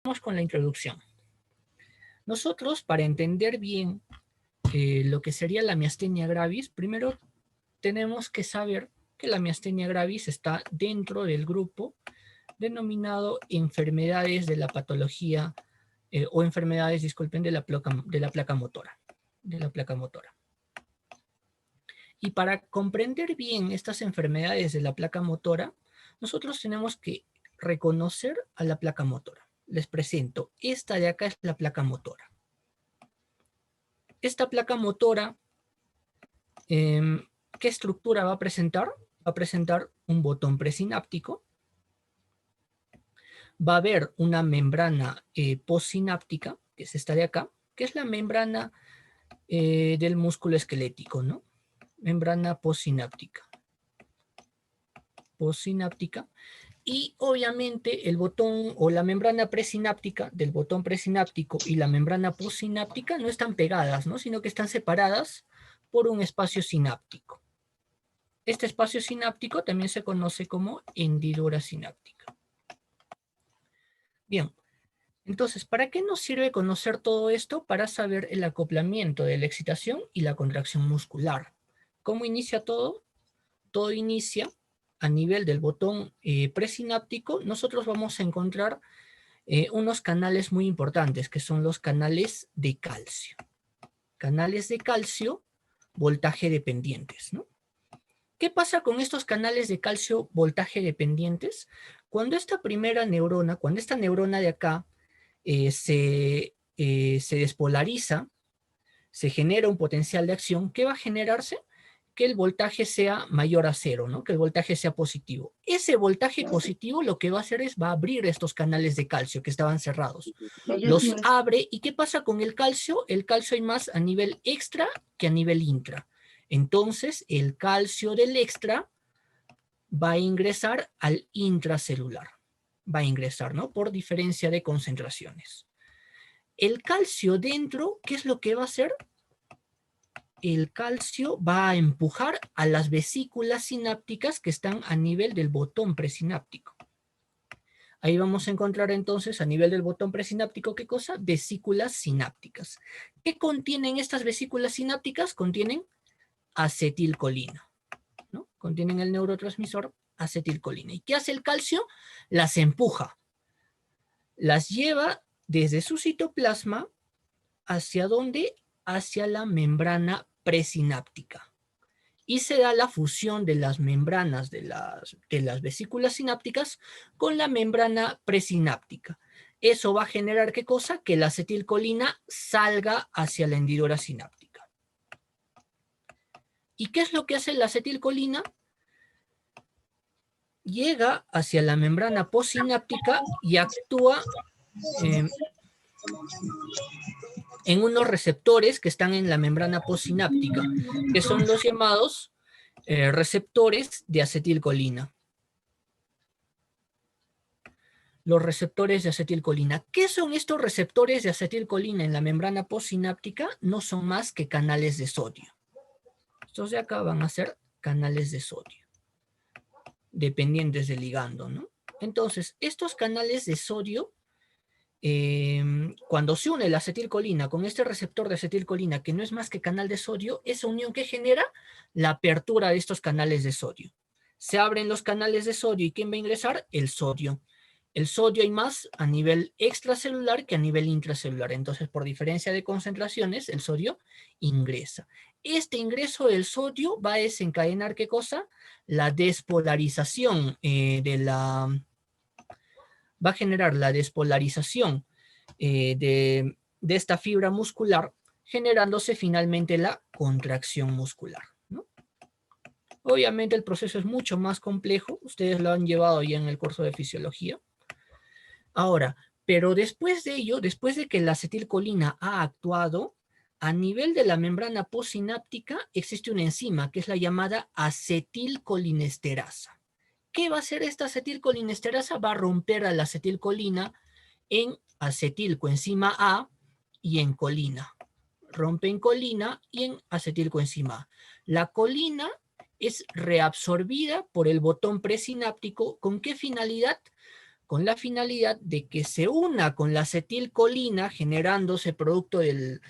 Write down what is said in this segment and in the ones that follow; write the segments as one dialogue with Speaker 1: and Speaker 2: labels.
Speaker 1: Vamos con la introducción. Nosotros, para entender bien lo que sería la miastenia gravis, primero tenemos que saber que la miastenia gravis está dentro del grupo denominado enfermedades de la patología o enfermedades, disculpen, de la placa motora. Y para comprender bien estas enfermedades de la placa motora, nosotros tenemos que reconocer a la placa motora. Les presento, esta de acá es la placa motora. Esta placa motora, ¿qué estructura va a presentar? Va a presentar un botón presináptico. Va a haber una membrana postsináptica, que es esta de acá, que es la membrana del músculo esquelético, ¿no? Membrana postsináptica. Y obviamente el botón o la membrana presináptica del botón presináptico y la membrana postsináptica no están pegadas, ¿no? Sino que están separadas por un espacio sináptico. Este espacio sináptico también se conoce como hendidura sináptica. Bien, entonces, ¿para qué nos sirve conocer todo esto? Para saber el acoplamiento de la excitación y la contracción muscular. ¿Cómo inicia todo? Todo inicia a nivel del botón presináptico. Nosotros vamos a encontrar unos canales muy importantes, que son los canales de calcio. Canales de calcio, voltaje dependientes, ¿no? ¿Qué pasa con estos canales de calcio voltaje dependientes? Cuando esta primera neurona, cuando esta neurona de acá se despolariza, se genera un potencial de acción, ¿qué va a generarse? Que el voltaje sea mayor a cero, ¿no? Que el voltaje sea positivo. Ese voltaje positivo lo que va a hacer es, va a abrir estos canales de calcio que estaban cerrados. Los abre, ¿y qué pasa con el calcio? El calcio hay más a nivel extra que a nivel intra. Entonces, el calcio del extra va a ingresar al intracelular. Va a ingresar, ¿no? Por diferencia de concentraciones. El calcio dentro, ¿qué es lo que va a hacer? El calcio va a empujar a las vesículas sinápticas que están a nivel del botón presináptico. Ahí vamos a encontrar entonces a nivel del botón presináptico, ¿qué cosa? Vesículas sinápticas. ¿Qué contienen estas vesículas sinápticas? Contienen acetilcolina, ¿no? Contienen el neurotransmisor acetilcolina. ¿Y qué hace el calcio? Las empuja. Las lleva desde su citoplasma hacia ¿dónde? Hacia la membrana presináptica. Y se da la fusión de las membranas de las vesículas sinápticas con la membrana presináptica. Eso va a generar ¿qué cosa? Que la acetilcolina salga hacia la hendidura sináptica. ¿Y qué es lo que hace la acetilcolina? Llega hacia la membrana postsináptica y actúa en unos receptores que están en la membrana postsináptica, que son los llamados receptores de acetilcolina. Los receptores de acetilcolina. ¿Qué son estos receptores de acetilcolina en la membrana postsináptica? No son más que canales de sodio. Estos de acá van a ser canales de sodio, dependientes del ligando, ¿no? Entonces, estos canales de sodio, cuando se une la acetilcolina con este receptor de acetilcolina, que no es más que canal de sodio, esa unión que genera la apertura de estos canales de sodio. Se abren los canales de sodio y ¿quién va a ingresar? El sodio. El sodio hay más a nivel extracelular que a nivel intracelular. Entonces, por diferencia de concentraciones, el sodio ingresa. Este ingreso del sodio va a desencadenar ¿qué cosa? La despolarización va a generar la despolarización de esta fibra muscular, generándose finalmente la contracción muscular, ¿no? Obviamente el proceso es mucho más complejo, ustedes lo han llevado ya en el curso de fisiología. Ahora, pero después de ello, después de que la acetilcolina ha actuado, a nivel de la membrana postsináptica existe una enzima que es la llamada acetilcolinesterasa. ¿Qué va a hacer esta acetilcolinesterasa? Va a romper a la acetilcolina en acetilcoenzima A y en colina. Rompe en colina y en acetilcoenzima A. La colina es reabsorbida por el botón presináptico. ¿Con qué finalidad? con la finalidad de que se una con la acetilcolina, generándose producto del,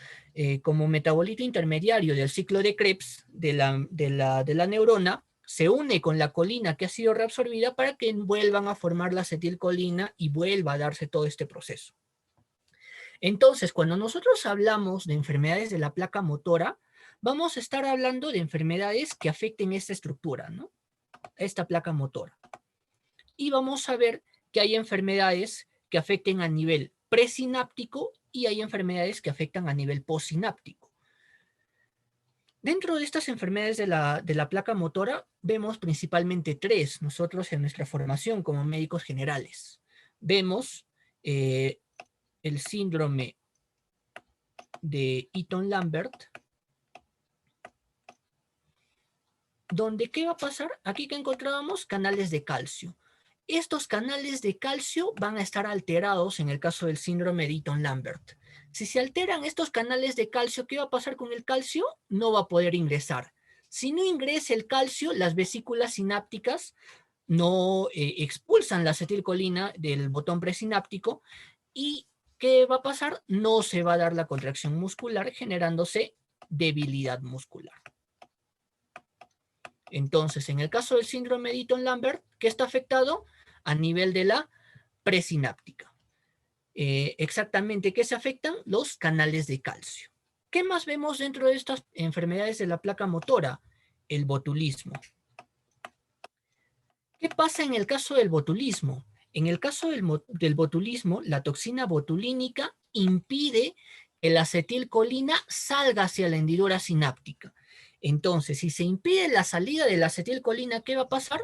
Speaker 1: como metabolito intermediario del ciclo de Krebs de la neurona, se une con la colina que ha sido reabsorbida para que vuelvan a formar la acetilcolina y vuelva a darse todo este proceso. Entonces, cuando nosotros hablamos de enfermedades de la placa motora, vamos a estar hablando de enfermedades que afecten esta estructura, ¿no? Esta placa motora. Y vamos a ver que hay enfermedades que afecten a nivel presináptico y hay enfermedades que afectan a nivel postsináptico. Dentro de estas enfermedades de la placa motora vemos principalmente tres, nosotros en nuestra formación como médicos generales. Vemos el síndrome de Eaton-Lambert, donde ¿qué va a pasar? Aquí que encontrábamos canales de calcio. Estos canales de calcio van a estar alterados en el caso del síndrome de Eaton-Lambert. Si se alteran estos canales de calcio, ¿qué va a pasar con el calcio? No va a poder ingresar. Si no ingresa el calcio, las vesículas sinápticas no expulsan la acetilcolina del botón presináptico y ¿qué va a pasar? No se va a dar la contracción muscular, generándose debilidad muscular. Entonces, en el caso del síndrome de Eaton-Lambert, ¿qué está afectado? A nivel de la presináptica. Exactamente, ¿qué se afectan? Los canales de calcio. ¿Qué más vemos dentro de estas enfermedades de la placa motora? El botulismo. ¿Qué pasa en el caso del botulismo? En el caso del botulismo, la toxina botulínica impide que la acetilcolina salga hacia la hendidura sináptica. Entonces, si se impide la salida de la acetilcolina, ¿qué va a pasar?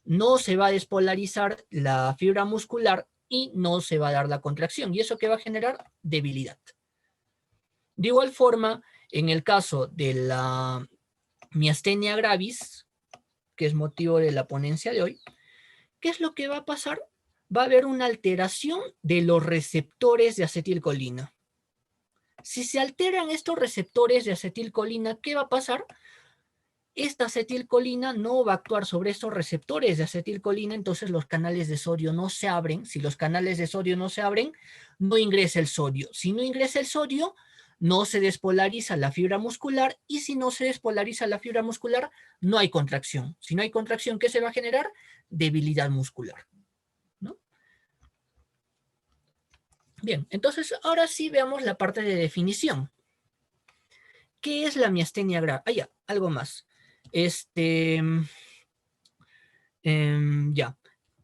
Speaker 1: No se va a despolarizar la fibra muscular y no se va a dar la contracción. ¿Y eso qué va a generar? Debilidad. De igual forma, en el caso de la miastenia gravis, que es motivo de la ponencia de hoy, ¿qué es lo que va a pasar? Va a haber una alteración de los receptores de acetilcolina. Si se alteran estos receptores de acetilcolina, ¿qué va a pasar? Esta acetilcolina no va a actuar sobre estos receptores de acetilcolina, entonces los canales de sodio no se abren. Si los canales de sodio no se abren, no ingresa el sodio. Si no ingresa el sodio, no se despolariza la fibra muscular y si no se despolariza la fibra muscular, no hay contracción. Si no hay contracción, ¿qué se va a generar? Debilidad muscular, ¿no? Bien, entonces ahora sí veamos la parte de definición. ¿Qué es la miastenia gravis? Ah, ya, algo más. Ya.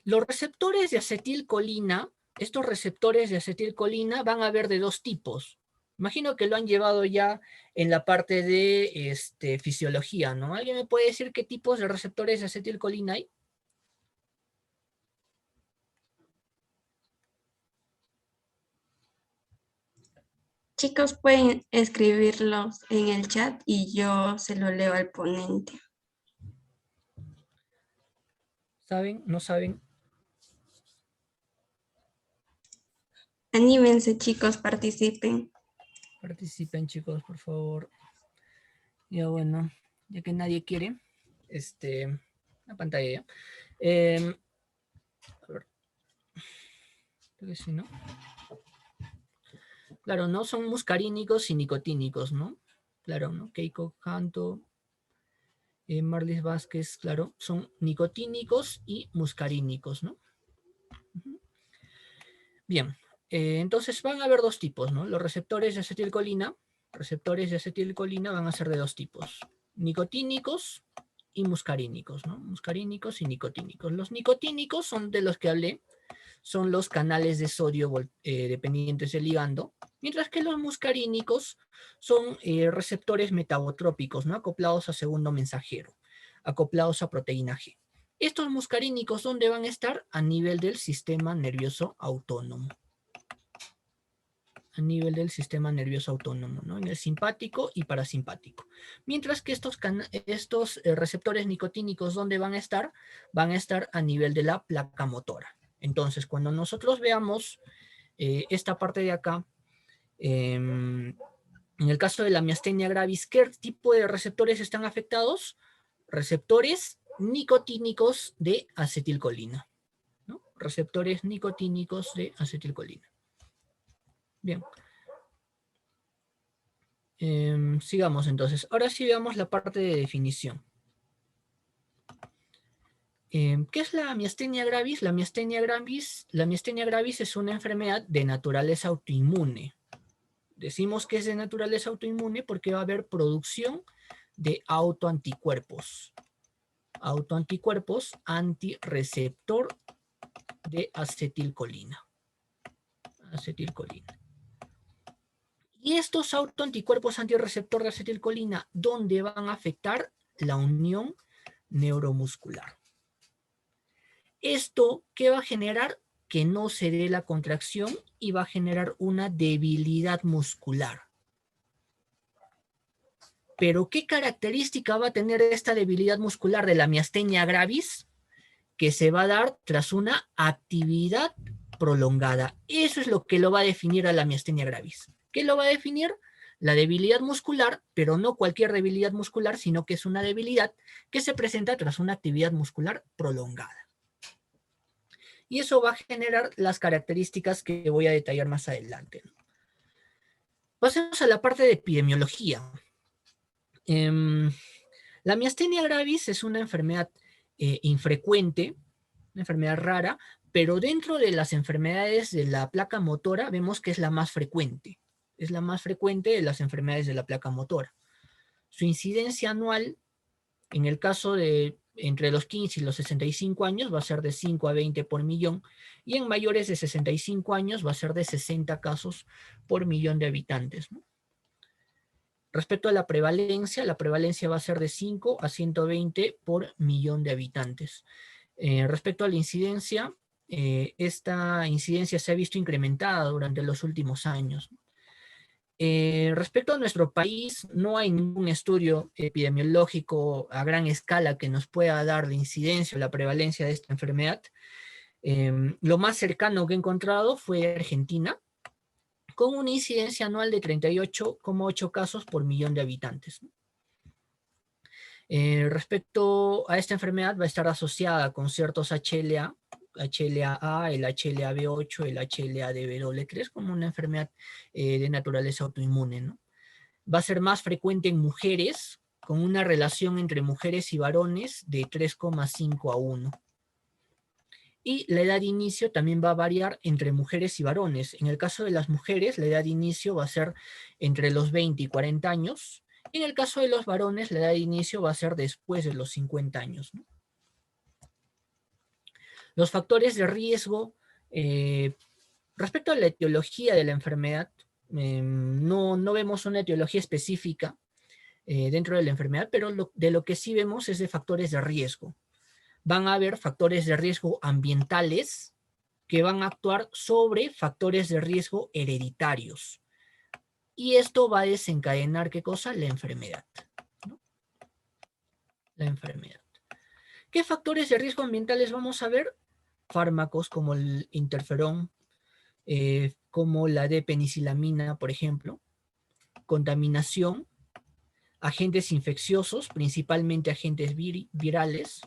Speaker 1: Los receptores de acetilcolina, estos receptores de acetilcolina van a haber de dos tipos. Imagino que lo han llevado ya en la parte de fisiología, ¿no? ¿Alguien me puede decir qué tipos de receptores de acetilcolina hay?
Speaker 2: Chicos, pueden escribirlos en el chat y yo se lo leo al ponente.
Speaker 1: ¿Saben? ¿No saben?
Speaker 2: Anímense, chicos, participen.
Speaker 1: Participen, chicos, por favor. Ya bueno, ya que nadie quiere, la pantalla ya. A ver. Creo que sí, ¿no? Claro, ¿no? Son muscarínicos y nicotínicos, ¿no? Claro, ¿no? Keiko Canto, Marlis Vázquez, claro, son nicotínicos y muscarínicos, ¿no? Bien, entonces van a haber dos tipos, ¿no? Los receptores de acetilcolina van a ser de dos tipos, nicotínicos y muscarínicos, ¿no? Muscarínicos y nicotínicos. Los nicotínicos son de los que hablé, son los canales de sodio dependientes del ligando, mientras que los muscarínicos son receptores metabotrópicos, ¿no? Acoplados a segundo mensajero, acoplados a proteína G. Estos muscarínicos, ¿dónde van a estar? A nivel del sistema nervioso autónomo. A nivel del sistema nervioso autónomo, ¿no? En el simpático y parasimpático. Mientras que estos receptores nicotínicos, ¿dónde van a estar? Van a estar a nivel de la placa motora. Entonces, cuando nosotros veamos esta parte de acá, en el caso de la miastenia gravis, ¿qué tipo de receptores están afectados? Receptores nicotínicos de acetilcolina, ¿no? receptores nicotínicos de acetilcolina. Bien. Sigamos entonces. Ahora sí veamos la parte de definición. ¿Qué es la miastenia gravis? La miastenia gravis es una enfermedad de naturaleza autoinmune. Decimos que es de naturaleza autoinmune porque va a haber producción de autoanticuerpos. Autoanticuerpos antirreceptor de acetilcolina. Y estos autoanticuerpos antirreceptor de acetilcolina, ¿dónde van a afectar? La unión neuromuscular. ¿Esto qué va a generar? Que no se dé la contracción y va a generar una debilidad muscular. Pero ¿qué característica va a tener esta debilidad muscular de la miastenia gravis? Que se va a dar tras una actividad prolongada. Eso es lo que lo va a definir a la miastenia gravis. ¿Qué lo va a definir? La debilidad muscular, pero no cualquier debilidad muscular, sino que es una debilidad que se presenta tras una actividad muscular prolongada. Y eso va a generar las características que voy a detallar más adelante. Pasemos a la parte de epidemiología. La miastenia gravis es una enfermedad infrecuente, una enfermedad rara, pero dentro de las enfermedades de la placa motora vemos que es la más frecuente. Es la más frecuente de las enfermedades de la placa motora. Su incidencia anual, en el caso de entre los 15 y los 65 años, va a ser de 5 a 20 por millón, y en mayores de 65 años va a ser de 60 casos por millón de habitantes, ¿no? Respecto a la prevalencia va a ser de 5 a 120 por millón de habitantes. Respecto a la incidencia, esta incidencia se ha visto incrementada durante los últimos años. Respecto a nuestro país, no hay ningún estudio epidemiológico a gran escala que nos pueda dar la incidencia o la prevalencia de esta enfermedad. Lo más cercano que he encontrado fue Argentina, con una incidencia anual de 38,8 casos por millón de habitantes. Respecto a esta enfermedad va a estar asociada con ciertos HLA, HLA-A, el HLA-B8, el HLA-DB3, como una enfermedad de naturaleza autoinmune, ¿no? Va a ser más frecuente en mujeres, con una relación entre mujeres y varones de 3,5 a 1. Y la edad de inicio también va a variar entre mujeres y varones. En el caso de las mujeres, la edad de inicio va a ser entre los 20 y 40 años. Y en el caso de los varones, la edad de inicio va a ser después de los 50 años, ¿no? Los factores de riesgo, respecto a la etiología de la enfermedad, no vemos una etiología específica dentro de la enfermedad, pero de lo que sí vemos es de factores de riesgo. Van a haber factores de riesgo ambientales que van a actuar sobre factores de riesgo hereditarios. Y esto va a desencadenar, ¿qué cosa? La enfermedad, ¿no? La enfermedad. ¿Qué factores de riesgo ambientales vamos a ver? Fármacos como el interferón, como la de penicilamina, por ejemplo. Contaminación, agentes infecciosos, principalmente agentes virales,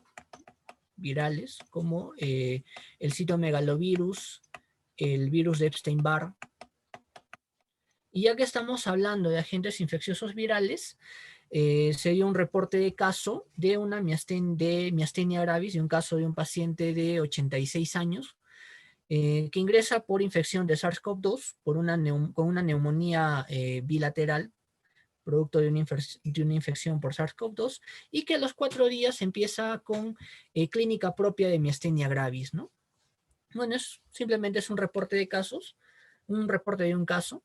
Speaker 1: como el citomegalovirus, el virus de Epstein-Barr. Y ya que estamos hablando de agentes infecciosos virales, se dio un reporte de caso de una miastenia gravis, de un caso de un paciente de 86 años, que ingresa por infección de SARS-CoV-2 con una neumonía bilateral, producto de una infección por SARS-CoV-2, y que a los 4 días empieza con clínica propia de miastenia gravis, ¿no? Bueno, simplemente es un reporte de casos, un reporte de un caso.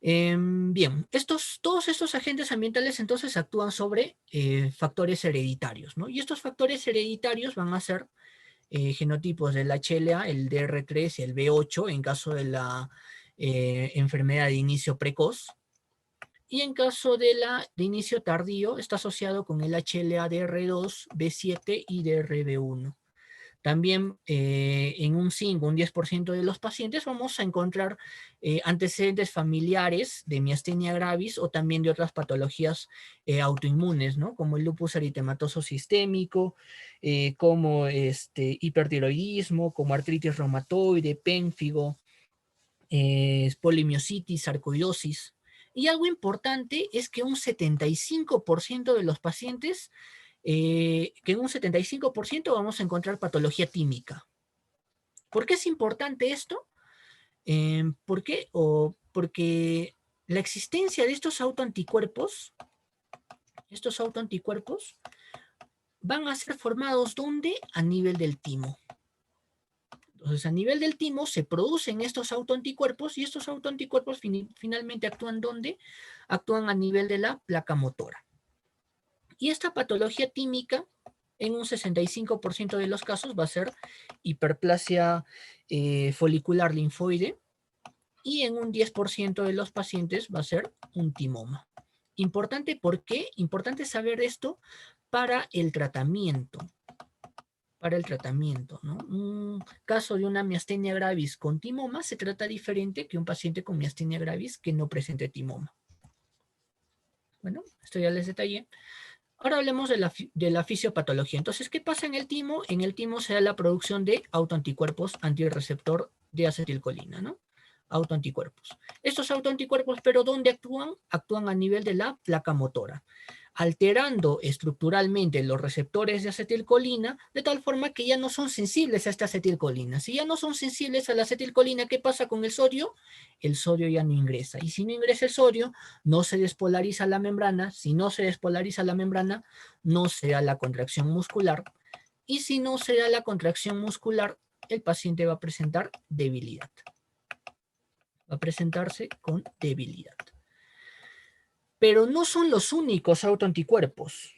Speaker 1: Bien, todos estos agentes ambientales entonces actúan sobre factores hereditarios, ¿no? Y estos factores hereditarios van a ser genotipos del HLA, el DR3 y el B8 en caso de la enfermedad de inicio precoz. Y en caso de inicio tardío, está asociado con el HLA-DR2, B7 y DRB1. También en un 5, un 10% de los pacientes vamos a encontrar antecedentes familiares de miastenia gravis o también de otras patologías autoinmunes, ¿no? Como el lupus eritematoso sistémico, como hipertiroidismo, como artritis reumatoide, pénfigo, polimiositis, sarcoidosis. Y algo importante es que un 75% de los pacientes, que en un 75% vamos a encontrar patología tímica. ¿Por qué es importante esto? ¿Por qué? Porque la existencia de estos autoanticuerpos van a ser formados ¿dónde? A nivel del timo. Entonces, a nivel del timo se producen estos autoanticuerpos y estos autoanticuerpos finalmente actúan ¿dónde? Actúan a nivel de la placa motora. Y esta patología tímica, en un 65% de los casos, va a ser hiperplasia folicular linfoide y en un 10% de los pacientes va a ser un timoma. Importante, ¿por qué? Importante saber esto para el tratamiento. ¿No? Un caso de una miastenia gravis con timoma se trata diferente que un paciente con miastenia gravis que no presente timoma. Bueno, esto ya les detallé. Ahora hablemos de la fisiopatología. Entonces, ¿qué pasa en el timo? En el timo se da la producción de autoanticuerpos antirreceptor de acetilcolina, ¿no? Autoanticuerpos. Estos autoanticuerpos, ¿pero dónde actúan? Actúan a nivel de la placa motora, alterando estructuralmente los receptores de acetilcolina de tal forma que ya no son sensibles a esta acetilcolina. Si ya no son sensibles a la acetilcolina, ¿qué pasa con el sodio? El sodio ya no ingresa. Y si no ingresa el sodio, no se despolariza la membrana. Si no se despolariza la membrana, no se da la contracción muscular. Y si no se da la contracción muscular, el paciente va a presentar debilidad. Va a presentarse con debilidad. Pero no son los únicos autoanticuerpos.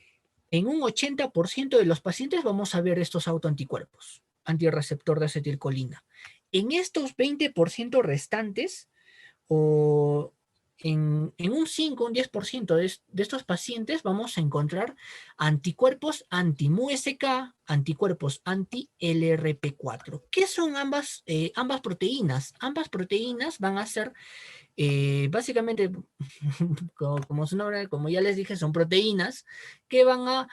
Speaker 1: En un 80% de los pacientes vamos a ver estos autoanticuerpos, antirreceptor de acetilcolina. En estos 20% restantes, o en un 5, un 10% de estos pacientes vamos a encontrar anticuerpos anti-MuSK, anticuerpos anti-LRP4. ¿Qué son ambas proteínas? Ambas proteínas van a ser básicamente, como su nombre, como ya les dije, son proteínas que van a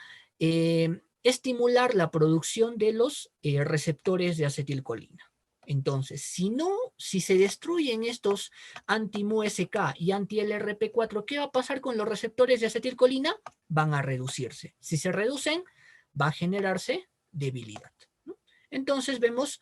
Speaker 1: estimular la producción de los receptores de acetilcolina. Entonces, si se destruyen estos anti-MuSK y anti-LRP4, ¿qué va a pasar con los receptores de acetilcolina? Van a reducirse. Si se reducen, va a generarse debilidad, ¿no? Entonces vemos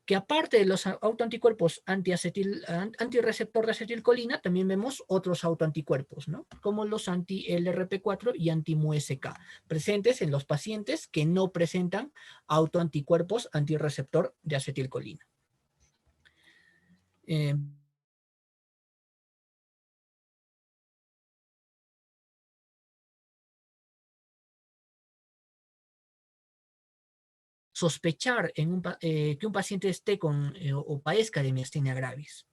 Speaker 1: que aparte de los autoanticuerpos antirreceptor de acetilcolina, también vemos otros autoanticuerpos, ¿no? Como los anti-LRP4 y anti-MuSK, presentes en los pacientes que no presentan autoanticuerpos antirreceptor de acetilcolina. Sospechar que un paciente esté con o padezca de miastenia gravis.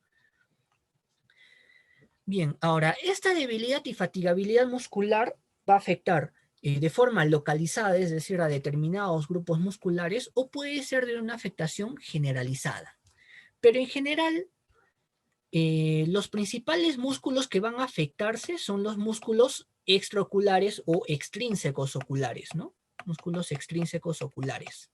Speaker 1: Bien, ahora, esta debilidad y fatigabilidad muscular va a afectar de forma localizada, es decir, a determinados grupos musculares, o puede ser de una afectación generalizada. Pero en general, los principales músculos que van a afectarse son los músculos extraoculares o extrínsecos oculares, ¿no? Músculos extrínsecos oculares.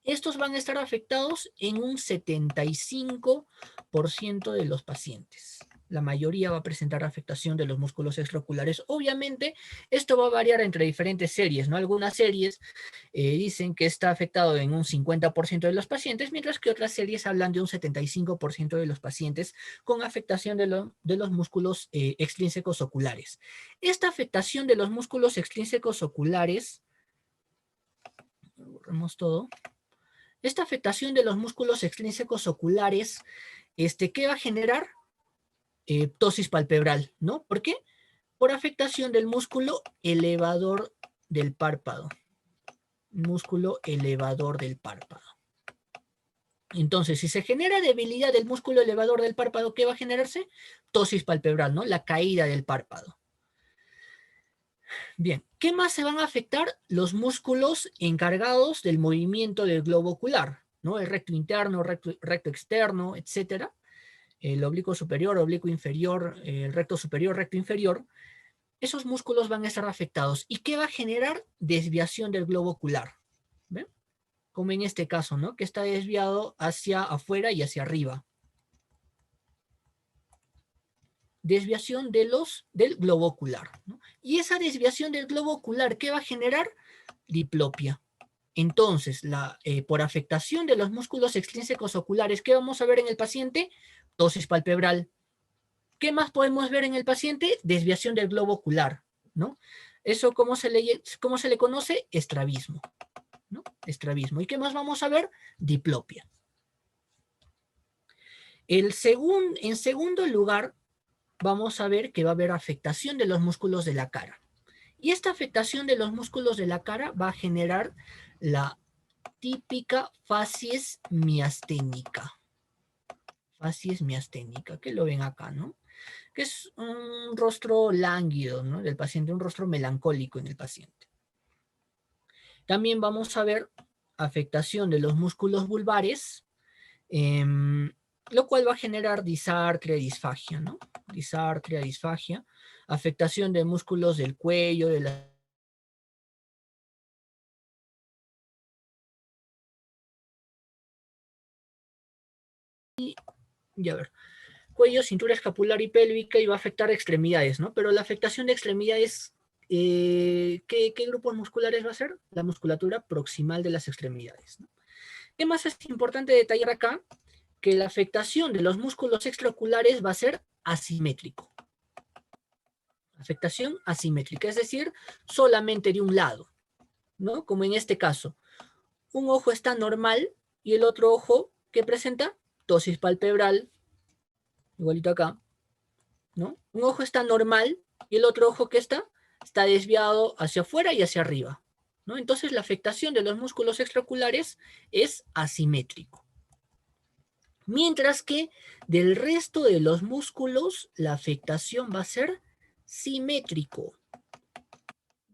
Speaker 1: Estos van a estar afectados en un 75% de los pacientes. La mayoría va a presentar afectación de los músculos extraoculares. Obviamente, esto va a variar entre diferentes series, ¿no? Algunas series dicen que está afectado en un 50% de los pacientes, mientras que otras series hablan de un 75% de los pacientes con afectación de los músculos extrínsecos oculares. Esta afectación de los músculos extrínsecos oculares, borremos todo. Esta afectación de los músculos extrínsecos oculares, ¿qué va a generar? Ptosis palpebral, ¿no? ¿Por qué? Por afectación del músculo elevador del párpado. Músculo elevador del párpado. Entonces, si se genera debilidad del músculo elevador del párpado, ¿qué va a generarse? Ptosis palpebral, ¿no? La caída del párpado. Bien, ¿Qué más se van a afectar? Los músculos encargados del movimiento del globo ocular, ¿no? El recto interno, recto externo, etcétera. El oblicuo superior, oblicuo inferior, el recto superior, recto inferior. Esos músculos van a estar afectados. ¿Y qué va a generar? Desviación del globo ocular. ¿Ven? Como en este caso, ¿no? Que está desviado hacia afuera y hacia arriba. Desviación del globo ocular, ¿no? Y esa desviación del globo ocular, ¿qué va a generar? Diplopia. Entonces, por afectación de los músculos extrínsecos oculares, ¿qué vamos a ver en el paciente? Ptosis palpebral. ¿Qué más podemos ver en el paciente? Desviación del globo ocular, ¿no? Eso, ¿cómo se le conoce? Estrabismo, ¿no? Estrabismo. ¿Y qué más vamos a ver? Diplopia. En segundo lugar, vamos a ver que va a haber afectación de los músculos de la cara. Y esta afectación de los músculos de la cara va a generar la típica facies miasténica. Facies miasténica, que lo ven acá, ¿no? Que es un rostro lánguido, ¿no? Del paciente, un rostro melancólico en el paciente. También vamos a ver afectación de los músculos vulvares, lo cual va a generar disartria, disfagia, ¿no? Disartria, disfagia, afectación de músculos del cuello, de la... Y a ver, cuello, cintura escapular y pélvica, y va a afectar extremidades, ¿no? Pero la afectación de extremidades, ¿qué grupos musculares va a ser? La musculatura proximal de las extremidades, ¿no? ¿Qué más es importante detallar acá? Que la afectación de los músculos extraoculares va a ser asimétrico. Afectación asimétrica, es decir, solamente de un lado, ¿no? Como en este caso, un ojo está normal y el otro ojo, ¿qué presenta? Ptosis palpebral, igualito acá, ¿no? Un ojo está normal y el otro ojo, ¿qué está? Está desviado hacia afuera y hacia arriba, ¿no? Entonces la afectación de los músculos extraoculares es asimétrico. Mientras que del resto de los músculos, la afectación va a ser simétrico.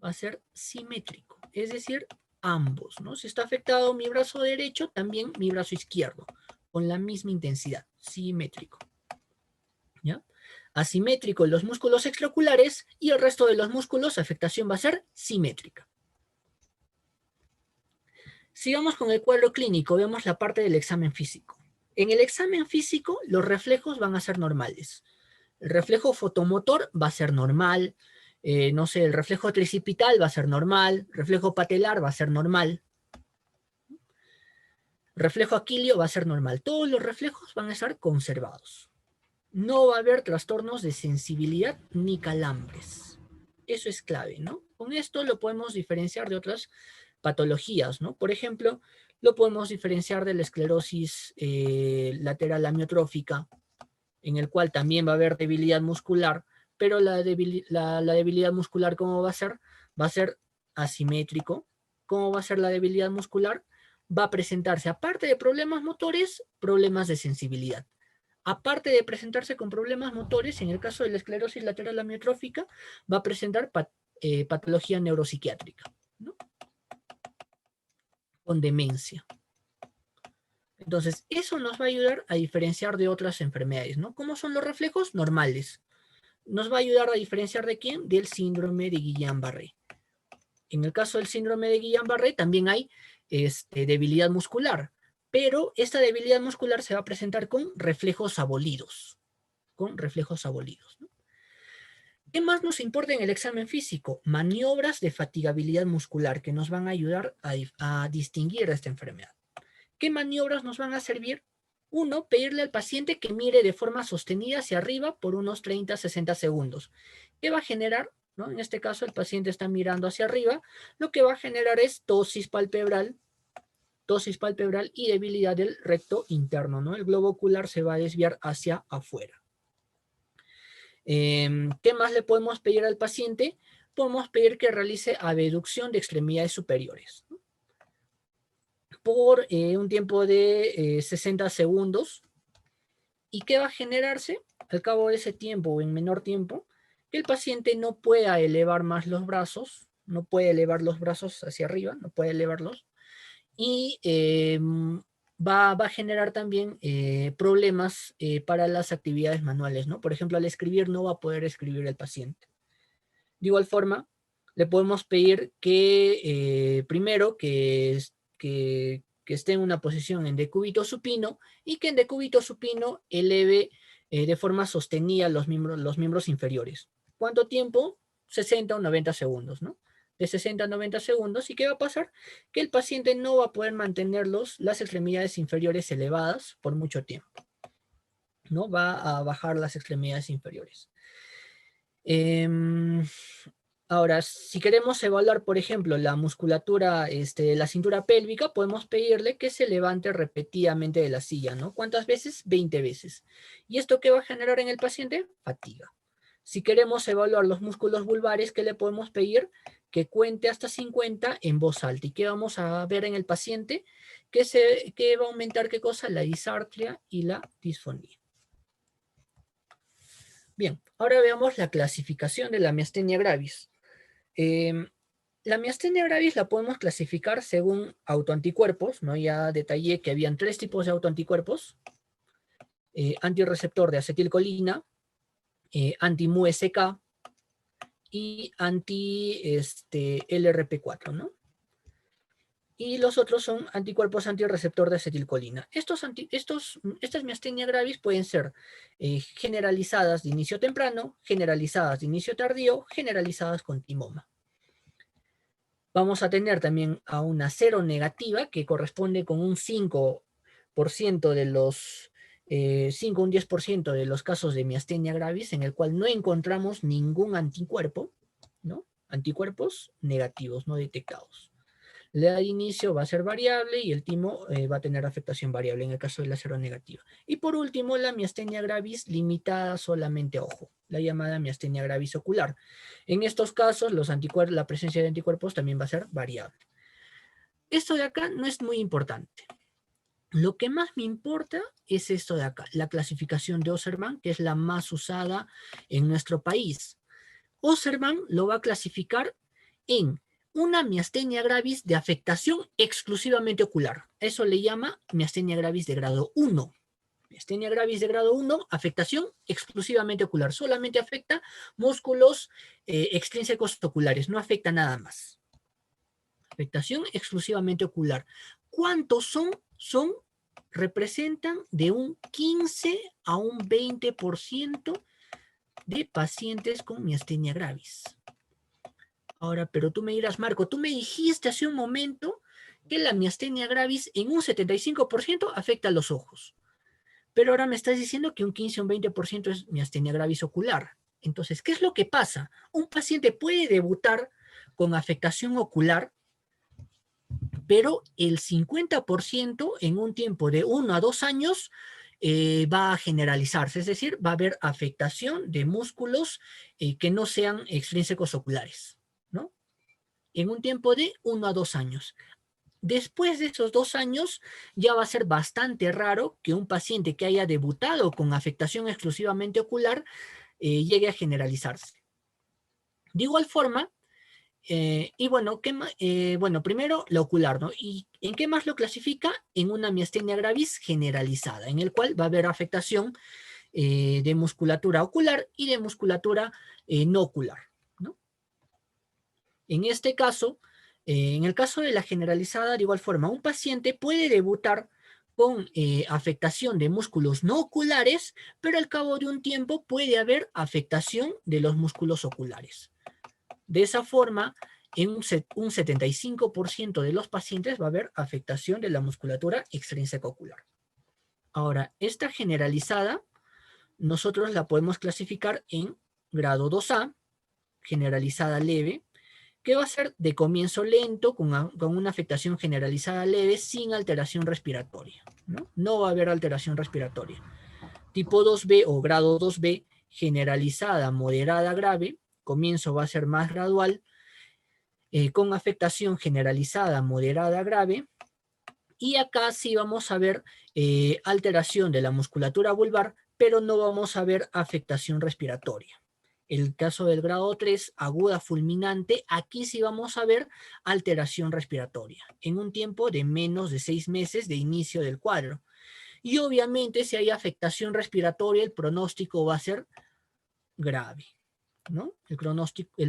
Speaker 1: Va a ser simétrico, es decir, ambos, ¿no? Si está afectado mi brazo derecho, también mi brazo izquierdo, con la misma intensidad, simétrico. ¿Ya? Asimétrico en los músculos extraoculares y el resto de los músculos, la afectación va a ser simétrica. Sigamos con el cuadro clínico, vemos la parte del examen físico. En el examen físico, los reflejos van a ser normales. El reflejo fotomotor va a ser normal, no sé, el reflejo tricipital va a ser normal, reflejo patelar va a ser normal, reflejo aquilio va a ser normal. Todos los reflejos van a estar conservados. No va a haber trastornos de sensibilidad ni calambres. Eso es clave, ¿no? Con esto lo podemos diferenciar de otras patologías, ¿no? Por ejemplo, lo podemos diferenciar de la esclerosis lateral amiotrófica, en el cual también va a haber debilidad muscular, pero la debilidad muscular, ¿cómo va a ser? Va a ser asimétrico. ¿Cómo va a ser la debilidad muscular? Va a presentarse, aparte de problemas motores, problemas de sensibilidad. Aparte de presentarse con problemas motores, en el caso de la esclerosis lateral amiotrófica, va a presentar patología neuropsiquiátrica, ¿no? Con demencia. Entonces, eso nos va a ayudar a diferenciar de otras enfermedades, ¿no? ¿Cómo son los reflejos? Normales. Nos va a ayudar a diferenciar de quién? Del síndrome de Guillain-Barré. En el caso del síndrome de Guillain-Barré también hay debilidad muscular, pero esta debilidad muscular se va a presentar con reflejos abolidos. Con reflejos abolidos, ¿no? ¿Qué más nos importa en el examen físico? Maniobras de fatigabilidad muscular que nos van a ayudar a distinguir esta enfermedad. ¿Qué maniobras nos van a servir? Uno, pedirle al paciente que mire de forma sostenida hacia arriba por unos 30-60 segundos. ¿Qué va a generar? ¿No? En este caso el paciente está mirando hacia arriba. Lo que va a generar es ptosis palpebral y debilidad del recto interno, ¿no? El globo ocular se va a desviar hacia afuera. ¿Qué más le podemos pedir al paciente? Podemos pedir que realice abducción de extremidades superiores, ¿no? Por un tiempo de 60 segundos. ¿Y qué va a generarse? Al cabo de ese tiempo o en menor tiempo, que el paciente no pueda elevar más los brazos, no puede elevar los brazos hacia arriba, no puede elevarlos, y va a generar también problemas para las actividades manuales, ¿no? Por ejemplo, al escribir no va a poder escribir el paciente. De igual forma, le podemos pedir que primero que esté en una posición en decúbito supino y que en decúbito supino eleve de forma sostenida los miembros inferiores. ¿Cuánto tiempo? 60 o 90 segundos, ¿no? De 60 a 90 segundos. ¿Y qué va a pasar? Que el paciente no va a poder mantener las extremidades inferiores elevadas por mucho tiempo, ¿no? Va a bajar las extremidades inferiores. Ahora, si queremos evaluar, por ejemplo, la musculatura de la cintura pélvica, podemos pedirle que se levante repetidamente de la silla, ¿no? ¿Cuántas veces? 20 veces. ¿Y esto qué va a generar en el paciente? Fatiga. Si queremos evaluar los músculos vulvares, ¿qué le podemos pedir? Que cuente hasta 50 en voz alta. ¿Y qué vamos a ver en el paciente? Que va a aumentar, ¿qué cosa? La disartria y la disfonía. Bien, ahora veamos la clasificación de la miastenia gravis. La miastenia gravis la podemos clasificar según autoanticuerpos, ¿no? Ya detallé que habían 3 tipos de autoanticuerpos: antirreceptor de acetilcolina, anti-MuSK y anti-LRP4, ¿no? Y los otros son anticuerpos antirreceptor de acetilcolina. Estas miastenia gravis pueden ser generalizadas de inicio temprano, generalizadas de inicio tardío, generalizadas con timoma. Vamos a tener también a una seronegativa que corresponde con un 5% de los 5 o un 10% de los casos de miastenia gravis, en el cual no encontramos ningún anticuerpo, ¿no? Anticuerpos negativos no detectados. La edad de inicio va a ser variable y el timo va a tener afectación variable en el caso de la seronegativa. Y por último, la miastenia gravis limitada solamente a ojo, la llamada miastenia gravis ocular. En estos casos, la presencia de anticuerpos también va a ser variable. Esto de acá no es muy importante. Lo que más me importa es esto de acá, la clasificación de Osserman, que es la más usada en nuestro país. Osserman lo va a clasificar en una miastenia gravis de afectación exclusivamente ocular. Eso le llama miastenia gravis de grado 1. Miastenia gravis de grado 1, afectación exclusivamente ocular. Solamente afecta músculos extrínsecos oculares, no afecta nada más. Afectación exclusivamente ocular. ¿Cuántos son? Representan de un 15 a un 20% de pacientes con miastenia gravis. Ahora, pero tú me dirás, Marco, tú me dijiste hace un momento que la miastenia gravis en un 75% afecta a los ojos. Pero ahora me estás diciendo que un 15 o un 20% es miastenia gravis ocular. Entonces, ¿qué es lo que pasa? Un paciente puede debutar con afectación ocular, pero el 50% en un tiempo de 1 a 2 años va a generalizarse, es decir, va a haber afectación de músculos que no sean extrínsecos oculares, ¿no? En un tiempo de 1 a 2 años. Después de esos 2 años, ya va a ser bastante raro que un paciente que haya debutado con afectación exclusivamente ocular llegue a generalizarse. De igual forma, y bueno, bueno, primero la ocular, ¿no? ¿Y en qué más lo clasifica? En una miastenia gravis generalizada, en el cual va a haber afectación de musculatura ocular y de musculatura no ocular, ¿no? En este caso, en el caso de la generalizada, de igual forma, un paciente puede debutar con afectación de músculos no oculares, pero al cabo de un tiempo puede haber afectación de los músculos oculares. De esa forma, en un 75% de los pacientes va a haber afectación de la musculatura extrínseca ocular. Ahora, esta generalizada, nosotros la podemos clasificar en grado 2A, generalizada leve, que va a ser de comienzo lento, con una afectación generalizada leve, sin alteración respiratoria, ¿no? No va a haber alteración respiratoria. Tipo 2B o grado 2B, generalizada moderada grave, comienzo va a ser más gradual, con afectación generalizada moderada grave, y acá sí vamos a ver alteración de la musculatura vulvar, pero no vamos a ver afectación respiratoria. El caso del grado 3, aguda fulminante, aquí sí vamos a ver alteración respiratoria en un tiempo de menos de 6 meses de inicio del cuadro. Y obviamente si hay afectación respiratoria, el pronóstico va a ser grave, ¿no? El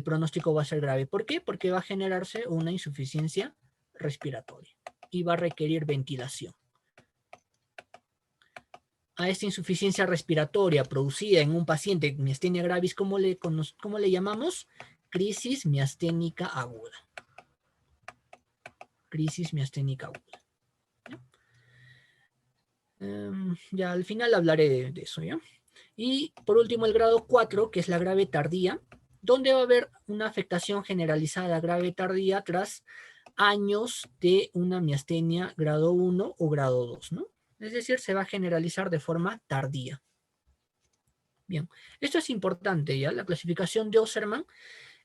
Speaker 1: pronóstico va a ser grave. ¿Por qué? Porque va a generarse una insuficiencia respiratoria y va a requerir ventilación. A esta insuficiencia respiratoria producida en un paciente con miastenia gravis, ¿cómo le llamamos? Crisis miasténica aguda. Crisis miasténica aguda. Ya al final hablaré de eso, ¿ya? Y por último el grado 4, que es la grave tardía, donde va a haber una afectación generalizada grave tardía tras años de una miastenia grado 1 o grado 2, ¿no? Es decir, se va a generalizar de forma tardía. Bien, esto es importante, ¿ya? La clasificación de Osserman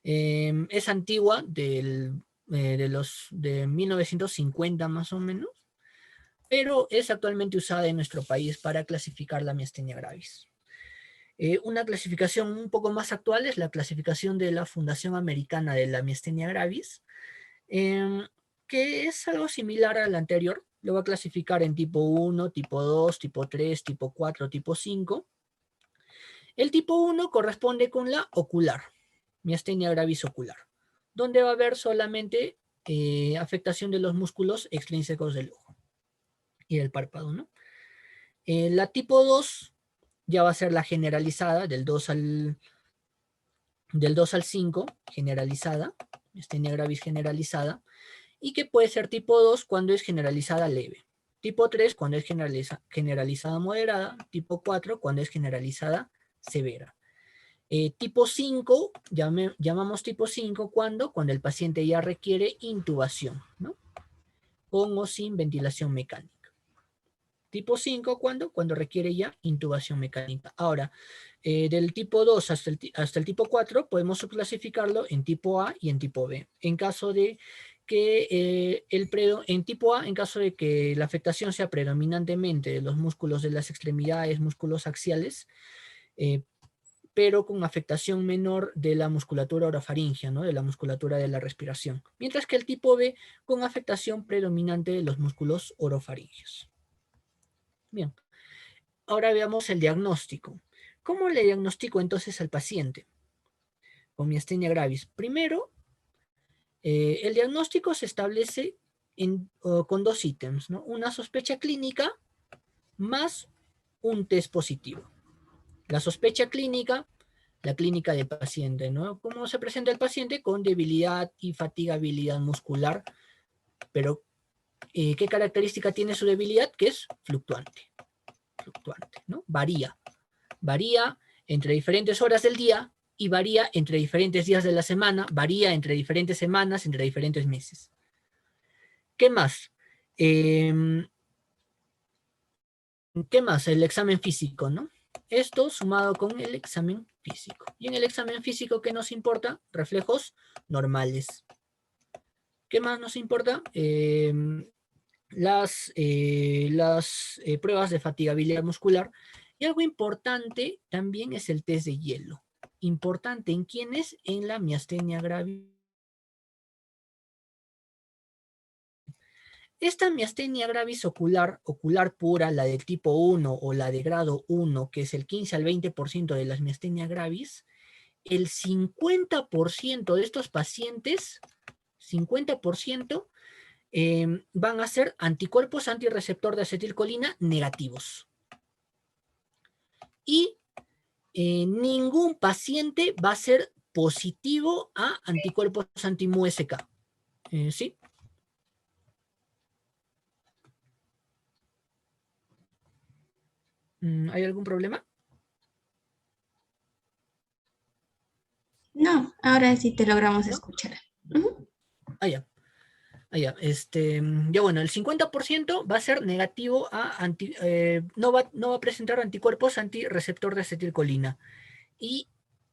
Speaker 1: es antigua de 1950 más o menos, pero es actualmente usada en nuestro país para clasificar la miastenia gravis. Una clasificación un poco más actual es la clasificación de la Fundación Americana de la Miastenia Gravis, que es algo similar a la anterior. Lo va a clasificar en tipo 1, tipo 2, tipo 3, tipo 4, tipo 5. El tipo 1 corresponde con la ocular, miastenia gravis ocular, donde va a haber solamente afectación de los músculos extrínsecos del ojo y del párpado, ¿no? La tipo 2 ya va a ser la generalizada, del 2 al 5, generalizada, miastenia gravis generalizada, y que puede ser tipo 2 cuando es generalizada leve, tipo 3 cuando es generalizada moderada, tipo 4 cuando es generalizada severa. Tipo 5, llamamos tipo 5 cuando el paciente ya requiere intubación, ¿no? Con o sin ventilación mecánica. Tipo 5, cuando requiere ya intubación mecánica. Ahora, del tipo 2 hasta el tipo 4, podemos subclasificarlo en tipo A y en tipo B. En caso de que en tipo A, en caso de que la afectación sea predominantemente de los músculos de las extremidades, músculos axiales, pero con afectación menor de la musculatura orofaringea, ¿no? De la musculatura de la respiración. Mientras que el tipo B con afectación predominante de los músculos orofaringeos. Bien, ahora veamos el diagnóstico. ¿Cómo le diagnostico entonces al paciente con miastenia gravis? Primero, el diagnóstico se establece con dos ítems, ¿no? Una sospecha clínica más un test positivo. La sospecha clínica, la clínica del paciente, ¿no? ¿Cómo se presenta el paciente? Con debilidad y fatigabilidad muscular, pero ¿qué característica tiene su debilidad? Que es fluctuante, ¿no? Varía entre diferentes horas del día y varía entre diferentes días de la semana, varía entre diferentes semanas, entre diferentes meses. ¿Qué más? ¿Qué más? El examen físico, ¿no? Esto sumado con el examen físico. Y en el examen físico, ¿qué nos importa? Reflejos normales. ¿Qué más nos importa? Las pruebas de fatigabilidad muscular. Y algo importante también es el test de hielo. Importante en quiénes, en la miastenia gravis. Esta miastenia gravis ocular pura, la del tipo 1 o la de grado 1, que es el 15 al 20% de las miastenia gravis, el 50% de estos pacientes, 50%, van a ser anticuerpos antirreceptor de acetilcolina negativos. Y ningún paciente va a ser positivo a anticuerpos anti-MuSK. ¿Sí? ¿Hay algún problema?
Speaker 2: No, ahora sí te logramos
Speaker 1: ¿No?
Speaker 2: escuchar.
Speaker 1: Ya. Ya bueno, el 50% va a ser negativo a no va a presentar anticuerpos antirreceptor de acetilcolina. Y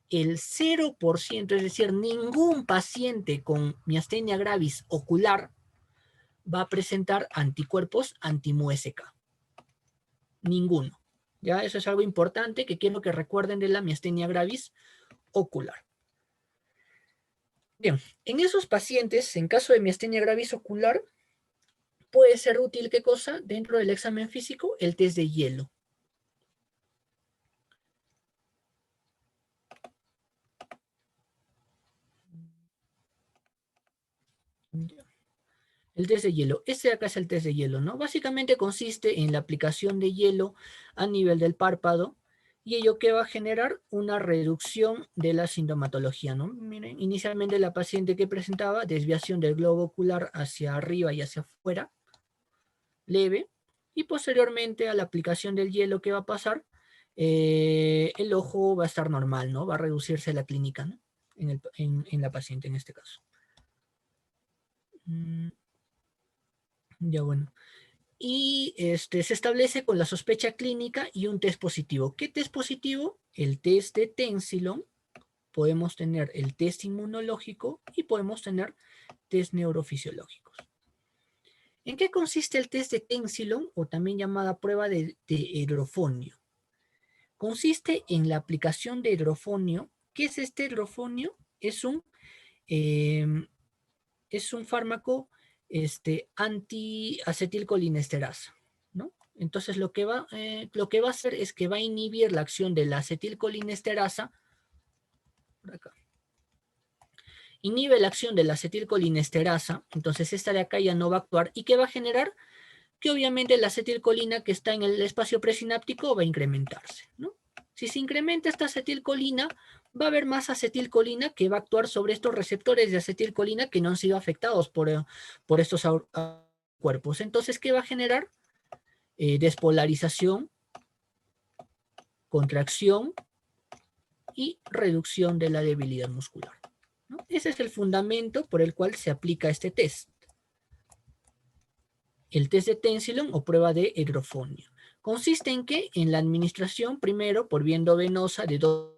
Speaker 1: el 0%, es decir, ningún paciente con miastenia gravis ocular va a presentar anticuerpos anti-MuSK. Ninguno. Ya, eso es algo importante que quiero que recuerden de la miastenia gravis ocular. Bien, en esos pacientes, en caso de miastenia gravis ocular, puede ser útil, ¿qué cosa? Dentro del examen físico, el test de hielo. El test de hielo. Este de acá es el test de hielo, ¿no? Básicamente consiste en la aplicación de hielo a nivel del párpado y ello que va a generar una reducción de la sintomatología, ¿no? Miren, inicialmente la paciente que presentaba desviación del globo ocular hacia arriba y hacia afuera, leve, y posteriormente a la aplicación del hielo, ¿qué va a pasar? El ojo va a estar normal, ¿no? Va a reducirse la clínica, ¿no? En la paciente en este caso. Ya bueno. Y se establece con la sospecha clínica y un test positivo. ¿Qué test positivo? El test de Tensilon, podemos tener el test inmunológico y podemos tener test neurofisiológicos. ¿En qué consiste el test de Tensilon o también llamada prueba de hidrofonio? Consiste en la aplicación de hidrofonio. ¿Qué es este hidrofonio? Eh, es un fármaco anti-acetilcolinesterasa, ¿no? Entonces lo que va a hacer es que va a inhibir la acción de la acetilcolinesterasa, por acá, inhibe la acción de la acetilcolinesterasa, entonces esta de acá ya no va a actuar, ¿y qué va a generar? Que obviamente la acetilcolina que está en el espacio presináptico va a incrementarse, ¿no? Si se incrementa esta acetilcolina, va a haber más acetilcolina que va a actuar sobre estos receptores de acetilcolina que no han sido afectados por estos cuerpos. Entonces, ¿qué va a generar? Despolarización, contracción y reducción de la debilidad muscular, ¿no? Ese es el fundamento por el cual se aplica este test. El test de Tensilon o prueba de hidrofonio. Consiste en que en la administración primero por vía endovenosa de dos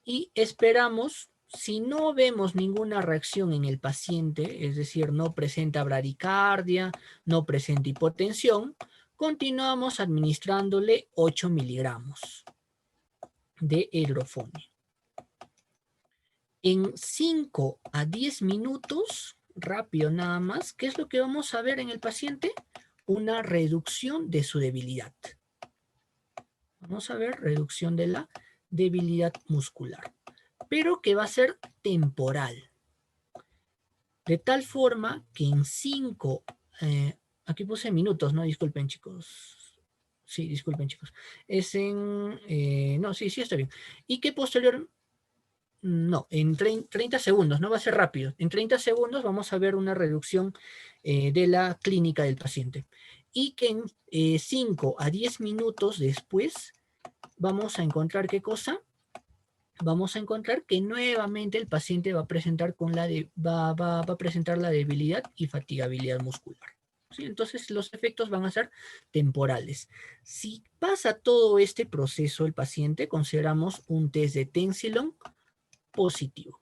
Speaker 1: y esperamos, si no vemos ninguna reacción en el paciente, es decir, no presenta bradicardia, no presenta hipotensión, continuamos administrándole 8 miligramos de hidrofonio. En 5 a 10 minutos, rápido nada más, ¿qué es lo que vamos a ver en el paciente? Una reducción de su debilidad. Vamos a ver reducción de la debilidad muscular, pero que va a ser temporal. De tal forma que en 5, aquí puse minutos, ¿no? Disculpen, chicos. Sí, disculpen, chicos. Es en, no, sí, está bien. Y que posterior, no, en 30 segundos, no va a ser rápido. En 30 segundos vamos a ver una reducción de la clínica del paciente. Y que en 5 a 10 minutos después vamos a encontrar ¿qué cosa? Vamos a encontrar que nuevamente el paciente va a presentar, va a presentar la debilidad y fatigabilidad muscular. ¿Sí? Entonces los efectos van a ser temporales. Si pasa todo este proceso el paciente, consideramos un test de Tensilon positivo.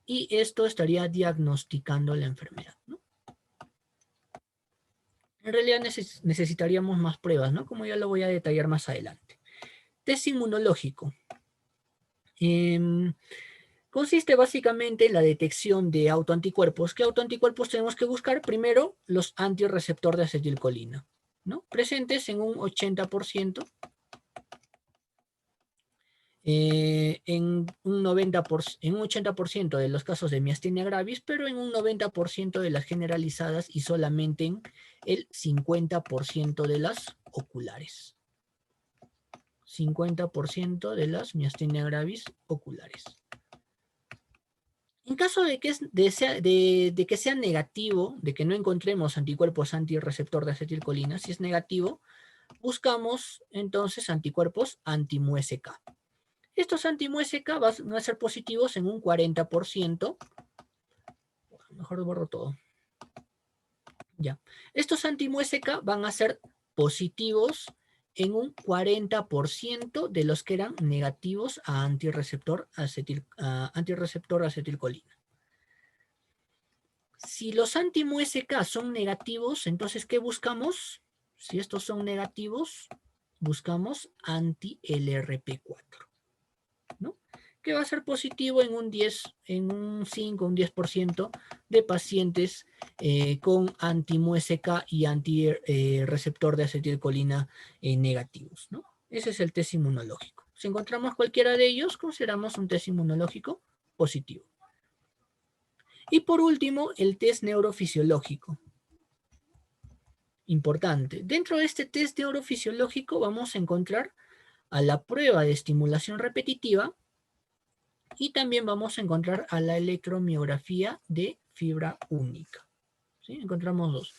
Speaker 1: Y esto estaría diagnosticando la enfermedad, ¿no? En realidad necesitaríamos más pruebas, ¿no? Como ya lo voy a detallar más adelante. Test inmunológico. Consiste básicamente en la detección de autoanticuerpos. ¿Qué autoanticuerpos tenemos que buscar? Primero, los antirreceptor de acetilcolina, ¿no? Presentes en un 80%, en un 80% de los casos de miastenia gravis, pero en un 90% de las generalizadas y solamente en el 50% de las oculares. 50% de las miastenia gravis oculares. En caso de que sea negativo, de que no encontremos anticuerpos antirreceptor de acetilcolina, si es negativo, buscamos entonces anticuerpos anti-MuSK. Estos anti-MuSK van a ser positivos en un 40%. Mejor borro todo. Ya. Estos anti-MuSK van a ser positivos en un 40% de los que eran negativos a antirreceptor acetilcolina. Si los anti-MuSK son negativos, entonces, ¿qué buscamos? Si estos son negativos, buscamos anti-LRP4, ¿no? Que va a ser positivo en un 10, en un 5, un 10% de pacientes con anti-MuSK y anti-receptor de acetilcolina negativos, ¿no? Ese es el test inmunológico. Si encontramos cualquiera de ellos, consideramos un test inmunológico positivo. Y por último, el test neurofisiológico. Importante. Dentro de este test neurofisiológico vamos a encontrar a la prueba de estimulación repetitiva y también vamos a encontrar a la electromiografía de fibra única. ¿Sí? Encontramos dos.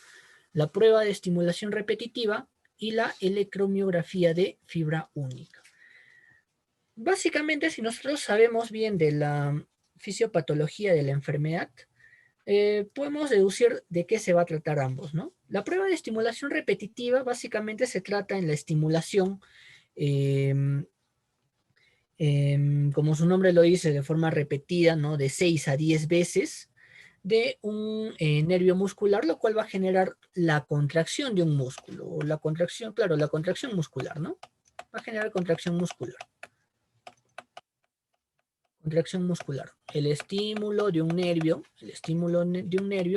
Speaker 1: La prueba de estimulación repetitiva y la electromiografía de fibra única. Básicamente, si nosotros sabemos bien de la fisiopatología de la enfermedad, podemos deducir de qué se va a tratar ambos, ¿no? La prueba de estimulación repetitiva básicamente se trata en la estimulación, como su nombre lo dice, de forma repetida, ¿no? De 6 a 10 veces de un nervio muscular, lo cual va a generar la contracción de un músculo, o la contracción, claro, la contracción muscular, ¿no? Va a generar contracción muscular. Contracción muscular. El estímulo de un nervio,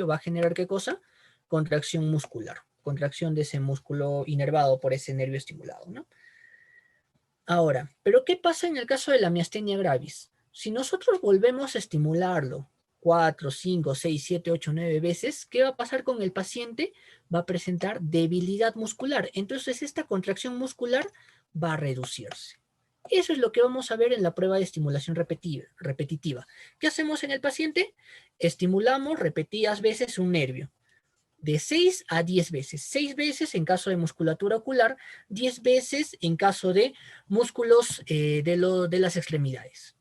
Speaker 1: va a generar ¿qué cosa? Contracción muscular. Contracción de ese músculo inervado por ese nervio estimulado, ¿no? Ahora, ¿pero qué pasa en el caso de la miastenia gravis? Si nosotros volvemos a estimularlo 4, 5, 6, 7, 8, 9 veces, ¿qué va a pasar con el paciente? Va a presentar debilidad muscular. Entonces, esta contracción muscular va a reducirse. Eso es lo que vamos a ver en la prueba de estimulación repetitiva. ¿Qué hacemos en el paciente? Estimulamos repetidas veces un nervio, de 6 a 10 veces. 6 veces en caso de musculatura ocular, 10 veces en caso de músculos de las extremidades.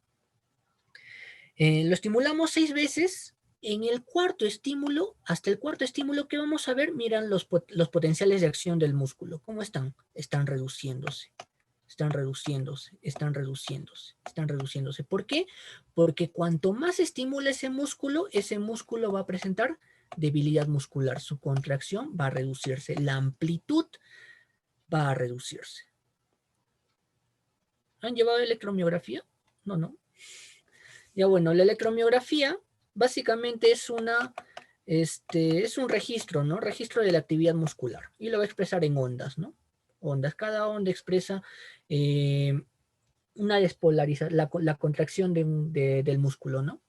Speaker 1: Lo estimulamos 6 veces. En el cuarto estímulo, hasta el cuarto estímulo, ¿qué vamos a ver? Miran los potenciales de acción del músculo. ¿Cómo están? Están reduciéndose. Están reduciéndose, están reduciéndose, están reduciéndose. ¿Por qué? Porque cuanto más estimula ese músculo va a presentar debilidad muscular. Su contracción va a reducirse, la amplitud va a reducirse. ¿Han llevado electromiografía? No, no. Ya bueno, la electromiografía básicamente es es un registro, ¿no? Registro de la actividad muscular. Y lo va a expresar en ondas, ¿no? Ondas. Cada onda expresa una despolarización, la contracción del músculo, ¿no?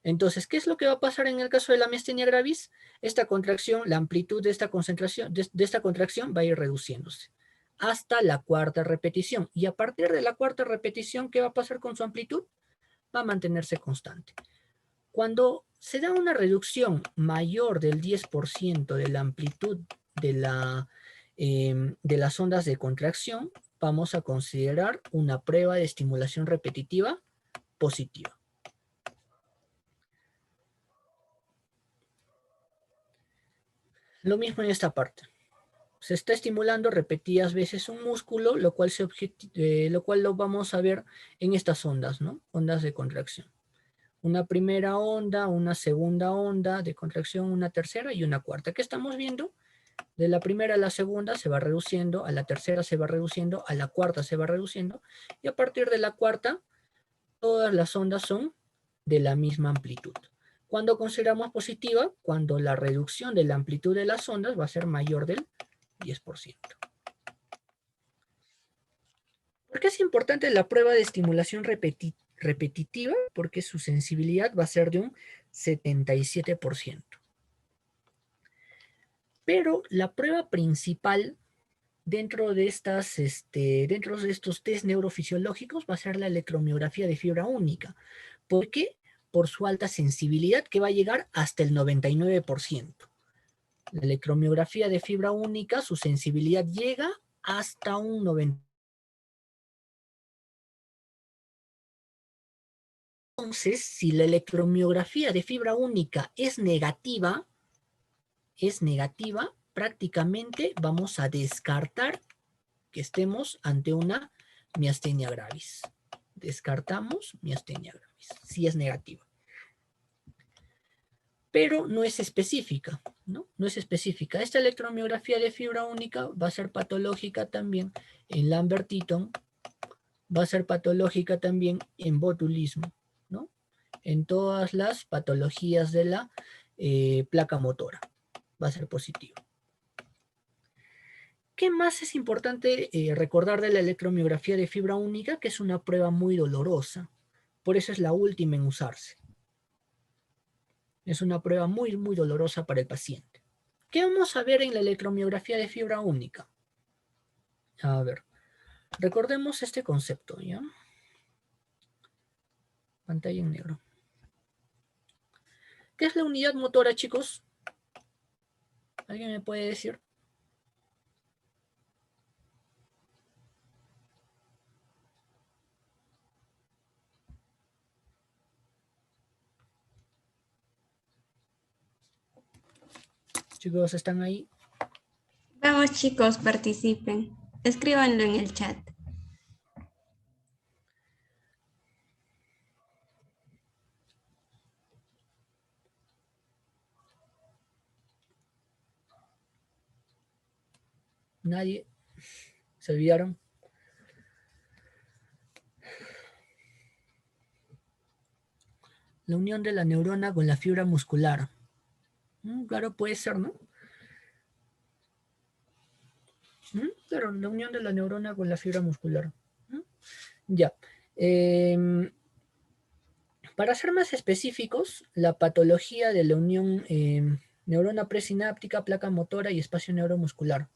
Speaker 1: Entonces, ¿qué es lo que va a pasar en el caso de la miastenia gravis? Esta contracción, la amplitud de esta concentración, de esta contracción va a ir reduciéndose hasta la cuarta repetición. Y a partir de la cuarta repetición, ¿qué va a pasar con su amplitud? Va a mantenerse constante. Cuando se da una reducción mayor del 10% de la amplitud de las ondas de contracción, vamos a considerar una prueba de estimulación repetitiva positiva. Lo mismo en esta parte. Se está estimulando repetidas veces un músculo, lo cual lo vamos a ver en estas ondas, ¿no? Ondas de contracción. Una primera onda, una segunda onda de contracción, una tercera y una cuarta. ¿Qué estamos viendo? De la primera a la segunda se va reduciendo, a la tercera se va reduciendo, a la cuarta se va reduciendo, y a partir de la cuarta, todas las ondas son de la misma amplitud. ¿Cuándo consideramos positiva? Cuando la reducción de la amplitud de las ondas va a ser mayor del 10%. ¿Por qué es importante la prueba de estimulación repetitiva? Porque su sensibilidad va a ser de un 77%. Pero la prueba principal dentro de estos test neurofisiológicos va a ser la electromiografía de fibra única. ¿Por qué? Por su alta sensibilidad, que va a llegar hasta el 99%. La electromiografía de fibra única, su sensibilidad llega hasta un 90%. Entonces, si la electromiografía de fibra única es negativa, prácticamente vamos a descartar que estemos ante una miastenia gravis. Descartamos miastenia gravis, si es negativa. pero no es específica, ¿no? No es específica. Esta electromiografía de fibra única va a ser patológica también en Lambert-Eaton, va a ser patológica también en botulismo, ¿no? En todas las patologías de la placa motora va a ser positivo. ¿Qué más es importante recordar de la electromiografía de fibra única? Que es una prueba muy dolorosa. Por eso es la última en usarse. Es una prueba muy, muy dolorosa para el paciente. ¿Qué vamos a ver en la electromiografía de fibra única? A ver, recordemos este concepto, ¿ya? Pantalla en negro. ¿Qué es la unidad motora, chicos? ¿Alguien me puede decir? Chicos, ¿están ahí?
Speaker 2: Vamos chicos, participen. Escríbanlo en el chat.
Speaker 1: ¿Nadie? ¿Se olvidaron? La unión de la neurona con la fibra muscular. Claro, puede ser, ¿no? Claro, la unión de la neurona con la fibra muscular. Ya. Para ser más específicos, la patología de la unión neurona presináptica, placa motora y espacio neuromuscular.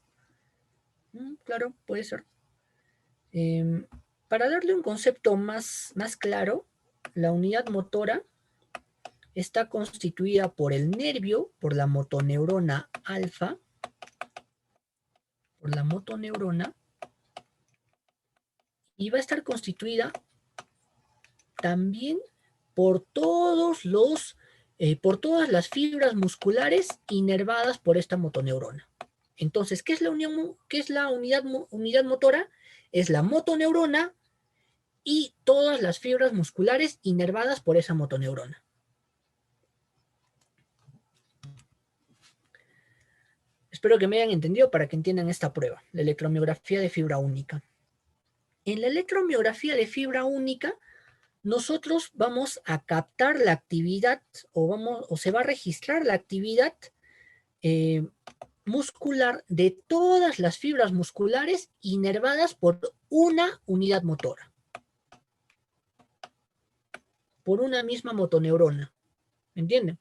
Speaker 1: Claro, puede ser. Para darle un concepto más claro, la unidad motora está constituida por el nervio, por la motoneurona alfa, por la motoneurona, y va a estar constituida también por todos por todas las fibras musculares inervadas por esta motoneurona. Entonces, ¿qué es la unidad motora? Es la motoneurona y todas las fibras musculares inervadas por esa motoneurona. Espero que me hayan entendido para que entiendan esta prueba, la electromiografía de fibra única. En la electromiografía de fibra única, nosotros vamos a captar la actividad o se va a registrar la actividad muscular de todas las fibras musculares inervadas por una unidad motora, por una misma motoneurona. ¿Entienden?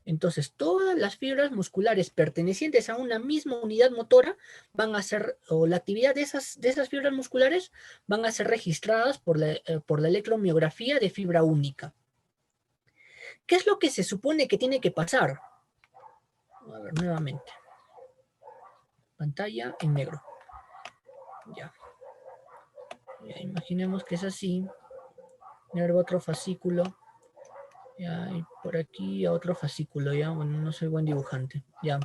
Speaker 1: Entonces, todas las fibras musculares pertenecientes a una misma unidad motora van a ser, o la actividad de esas fibras musculares van a ser registradas por la electromiografía de fibra única. ¿Qué es lo que se supone que tiene que pasar? A ver, nuevamente. Pantalla en negro. Ya. Imaginemos que es así. Nervo otro fascículo. Ya, y por aquí a otro fascículo, ya. Bueno, no soy buen dibujante. Ya.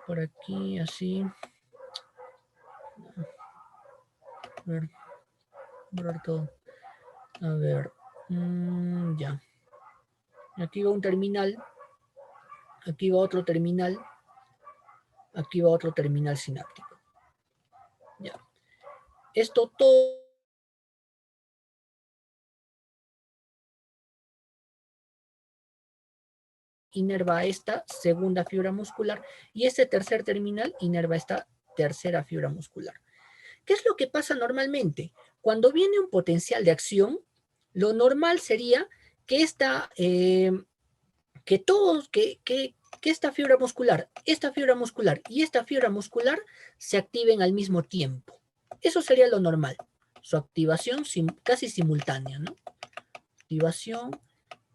Speaker 1: Por aquí, así. A ver. Borrar todo. A ver. Ya. Aquí va un terminal. Aquí va otro terminal. Aquí va otro terminal sináptico. Ya. Esto todo inerva esta segunda fibra muscular y este tercer terminal inerva esta tercera fibra muscular. ¿Qué es lo que pasa normalmente? Cuando viene un potencial de acción, lo normal sería que esta fibra muscular y esta fibra muscular se activen al mismo tiempo. Eso sería lo normal. Su activación casi simultánea, ¿no? Activación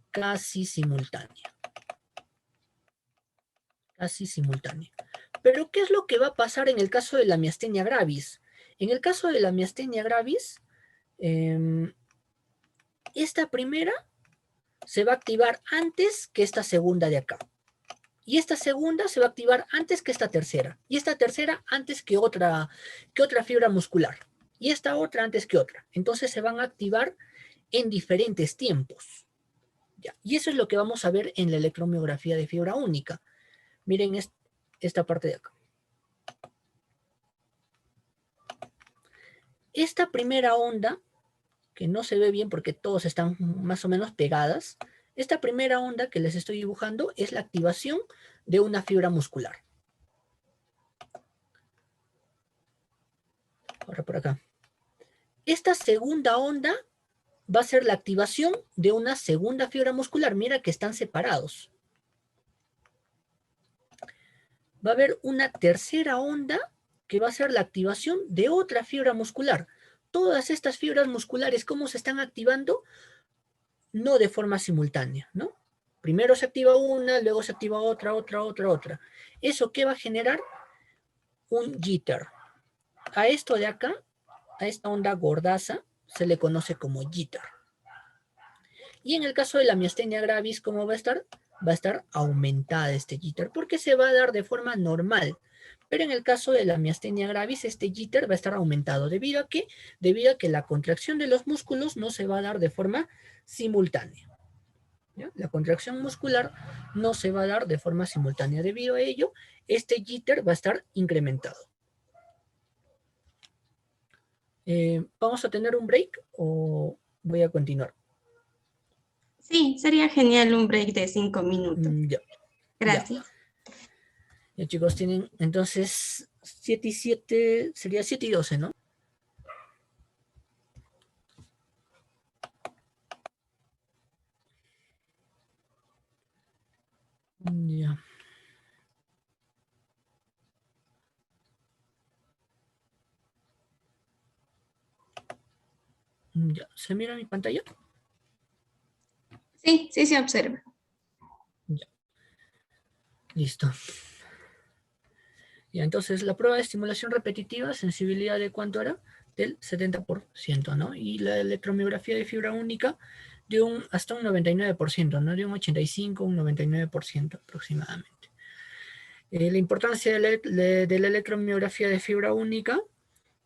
Speaker 1: casi simultánea. Casi simultánea. Pero, ¿qué es lo que va a pasar en el caso de la miastenia gravis? En el caso de la miastenia gravis, esta primera se va a activar antes que esta segunda de acá. Y esta segunda se va a activar antes que esta tercera. Y esta tercera antes que otra fibra muscular. Y esta otra antes que otra. Entonces se van a activar en diferentes tiempos. Ya. Y eso es lo que vamos a ver en la electromiografía de fibra única. Miren esta parte de acá. Esta primera onda, que no se ve bien porque todos están más o menos pegadas, esta primera onda que les estoy dibujando es la activación de una fibra muscular. Ahora por acá. Esta segunda onda va a ser la activación de una segunda fibra muscular. Mira que están separados. Va a haber una tercera onda que va a ser la activación de otra fibra muscular. Todas estas fibras musculares, ¿cómo se están activando? No de forma simultánea, ¿no? Primero se activa una, luego se activa otra. ¿Eso qué va a generar? Un jitter. A esto de acá, a esta onda gordaza, se le conoce como jitter. Y en el caso de la miastenia gravis, ¿cómo va a estar? Va a estar aumentada este jitter, porque se va a dar de forma normal. Pero en el caso de la miastenia gravis, este jitter va a estar aumentado. ¿Debido a qué? Debido a que la contracción de los músculos no se va a dar de forma simultánea. ¿Ya? La contracción muscular no se va a dar de forma simultánea. Debido a ello, este jitter va a estar incrementado. ¿Vamos a tener un break o voy a continuar?
Speaker 2: Sí, sería genial un break de 5 minutos.
Speaker 1: Ya.
Speaker 2: Gracias.
Speaker 1: Ya, chicos, tienen entonces 7 y 7, sería 7 y 12, ¿no? Ya. Ya, ¿se mira mi pantalla?
Speaker 2: Sí, sí se observa.
Speaker 1: Ya. Listo. Ya, entonces la prueba de estimulación repetitiva, sensibilidad de cuánto era? Del 70%, ¿no? Y la electromiografía de fibra única de hasta un 99%, ¿no? De un 85, un 99% aproximadamente. La importancia de la electromiografía de fibra única,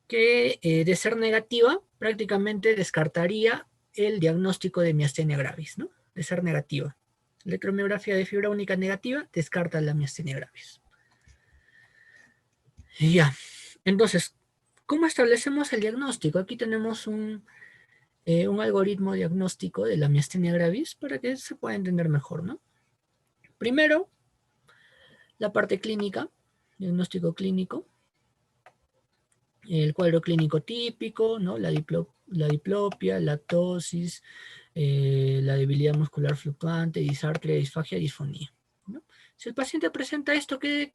Speaker 1: que de ser negativa, prácticamente descartaría el diagnóstico de miastenia gravis, ¿no? De ser negativa. Electromiografía de fibra única negativa descarta la miastenia gravis. Y ya, entonces, ¿cómo establecemos el diagnóstico? Aquí tenemos un algoritmo diagnóstico de la miastenia gravis para que se pueda entender mejor, ¿no? Primero, la parte clínica, diagnóstico clínico, el cuadro clínico típico, ¿no? La diplopia, lactosis, la debilidad muscular fluctuante, disartria, disfagia, disfonía, ¿no? Si el paciente presenta esto, ¿qué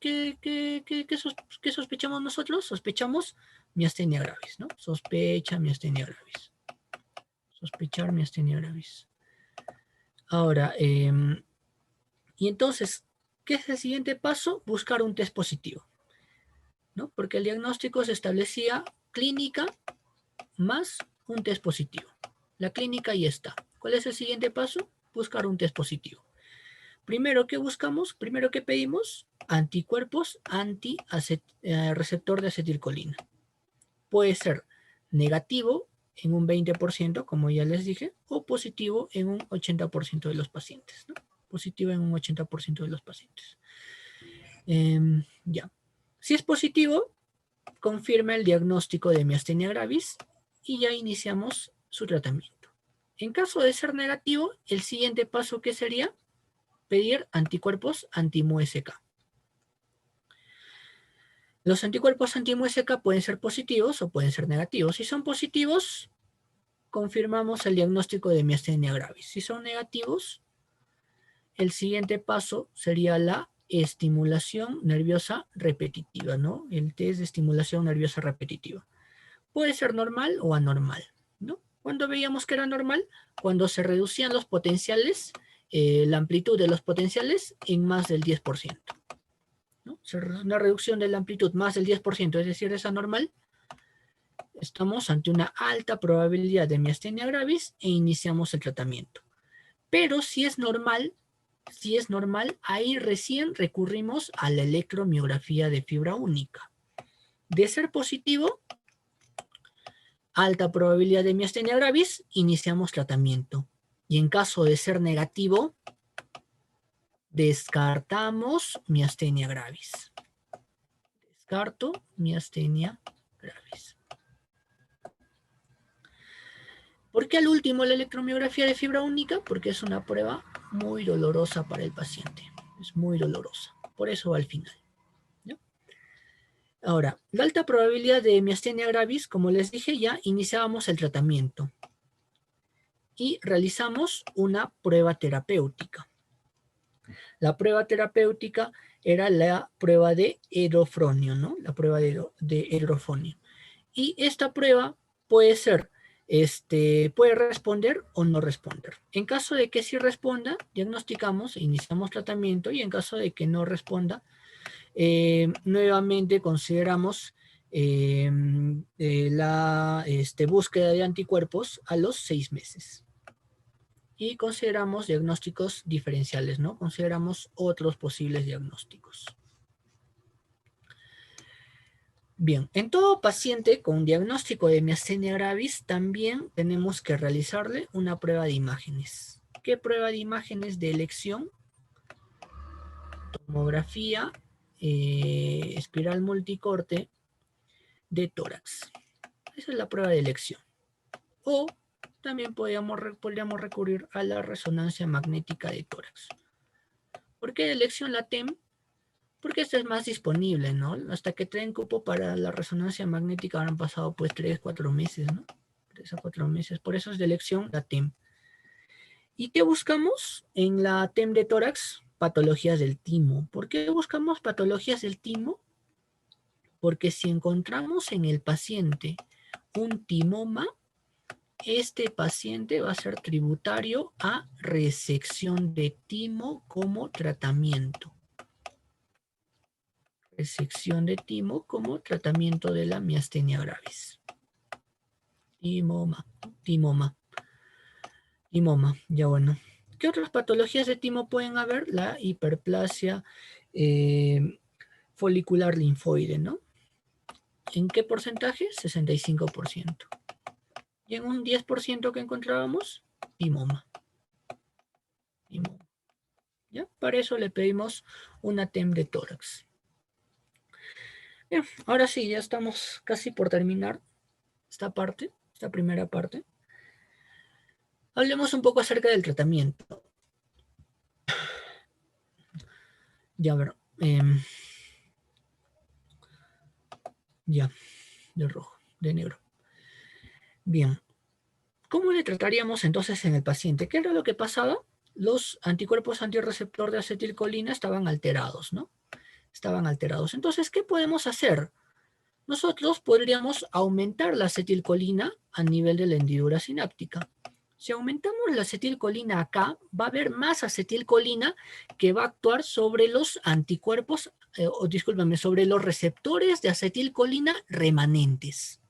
Speaker 1: sospechamos nosotros? Sospechamos miastenia gravis, ¿no? Sospecha miastenia gravis. Sospechar miastenia gravis. Ahora, y entonces, ¿qué es el siguiente paso? Buscar un test positivo, ¿no? Porque el diagnóstico se establecía clínica más un test positivo. La clínica ya está. ¿Cuál es el siguiente paso? Buscar un test positivo. Primero, ¿qué buscamos? Primero, ¿qué pedimos? Anticuerpos anti-receptor de acetilcolina. Puede ser negativo en un 20%, como ya les dije, o positivo en un 80% de los pacientes, ¿no? Positivo en un 80% de los pacientes. Ya. Si es positivo, confirma el diagnóstico de miastenia gravis y ya iniciamos su tratamiento. En caso de ser negativo, el siguiente paso, ¿qué sería? Pedir anticuerpos anti-MuSK. Los anticuerpos anti-MuSK pueden ser positivos o pueden ser negativos. Si son positivos, confirmamos el diagnóstico de miastenia gravis. Si son negativos, el siguiente paso sería la estimulación nerviosa repetitiva, ¿no? El test de estimulación nerviosa repetitiva. Puede ser normal o anormal, ¿no? ¿Cuándo veíamos que era normal? Cuando se reducían los potenciales, la amplitud de los potenciales en más del 10%. ¿No? Una reducción de la amplitud más del 10%, es decir, es anormal. Estamos ante una alta probabilidad de miastenia gravis e iniciamos el tratamiento. Pero si es normal, ahí recién recurrimos a la electromiografía de fibra única. De ser positivo, alta probabilidad de miastenia gravis, iniciamos tratamiento. Y en caso de ser negativo, descartamos miastenia gravis. Descarto miastenia gravis. ¿Por qué al último la electromiografía de fibra única? Porque es una prueba muy dolorosa para el paciente. Es muy dolorosa. Por eso va al final. ¿No? Ahora, la alta probabilidad de miastenia gravis, como les dije, ya iniciábamos el tratamiento. Y realizamos una prueba terapéutica. La prueba terapéutica era la prueba de Edrofronio, ¿no? La prueba de Edrofronio. Y esta prueba puede ser, puede responder o no responder. En caso de que sí responda, diagnosticamos, iniciamos tratamiento, y en caso de que no responda, nuevamente consideramos la búsqueda de anticuerpos a los 6 meses. Y consideramos diagnósticos diferenciales, ¿no? Consideramos otros posibles diagnósticos. Bien, en todo paciente con diagnóstico de miastenia gravis también tenemos que realizarle una prueba de imágenes. ¿Qué prueba de imágenes de elección? Tomografía, espiral multicorte de tórax. Esa es la prueba de elección. O también podríamos recurrir a la resonancia magnética de tórax. ¿Por qué de elección la TEM? Porque esta es más disponible, ¿no? Hasta que traen cupo para la resonancia magnética habrán pasado pues 3, 4 meses, ¿no? 3 a 4 meses. Por eso es de elección la TEM. ¿Y qué buscamos en la TEM de tórax? Patologías del timo. ¿Por qué buscamos patologías del timo? Porque si encontramos en el paciente un timoma, este paciente va a ser tributario a resección de timo como tratamiento. Resección de timo como tratamiento de la miastenia gravis. Timoma, ya bueno. ¿Qué otras patologías de timo pueden haber? La hiperplasia folicular linfoide, ¿no? ¿En qué porcentaje? 65%. Y en un 10% que encontrábamos, timoma. ¿Ya? Para eso le pedimos una TEM de tórax. Bien, ahora sí, ya estamos casi por terminar esta parte, esta primera parte. Hablemos un poco acerca del tratamiento. Ya, a ver. Ya, de rojo, de negro. Bien. ¿Cómo le trataríamos entonces en el paciente? ¿Qué era lo que pasaba? Los anticuerpos antirreceptor de acetilcolina estaban alterados, ¿no? Estaban alterados. Entonces, ¿qué podemos hacer? Nosotros podríamos aumentar la acetilcolina a nivel de la hendidura sináptica. Si aumentamos la acetilcolina acá, va a haber más acetilcolina que va a actuar sobre los anticuerpos, sobre los receptores de acetilcolina remanentes.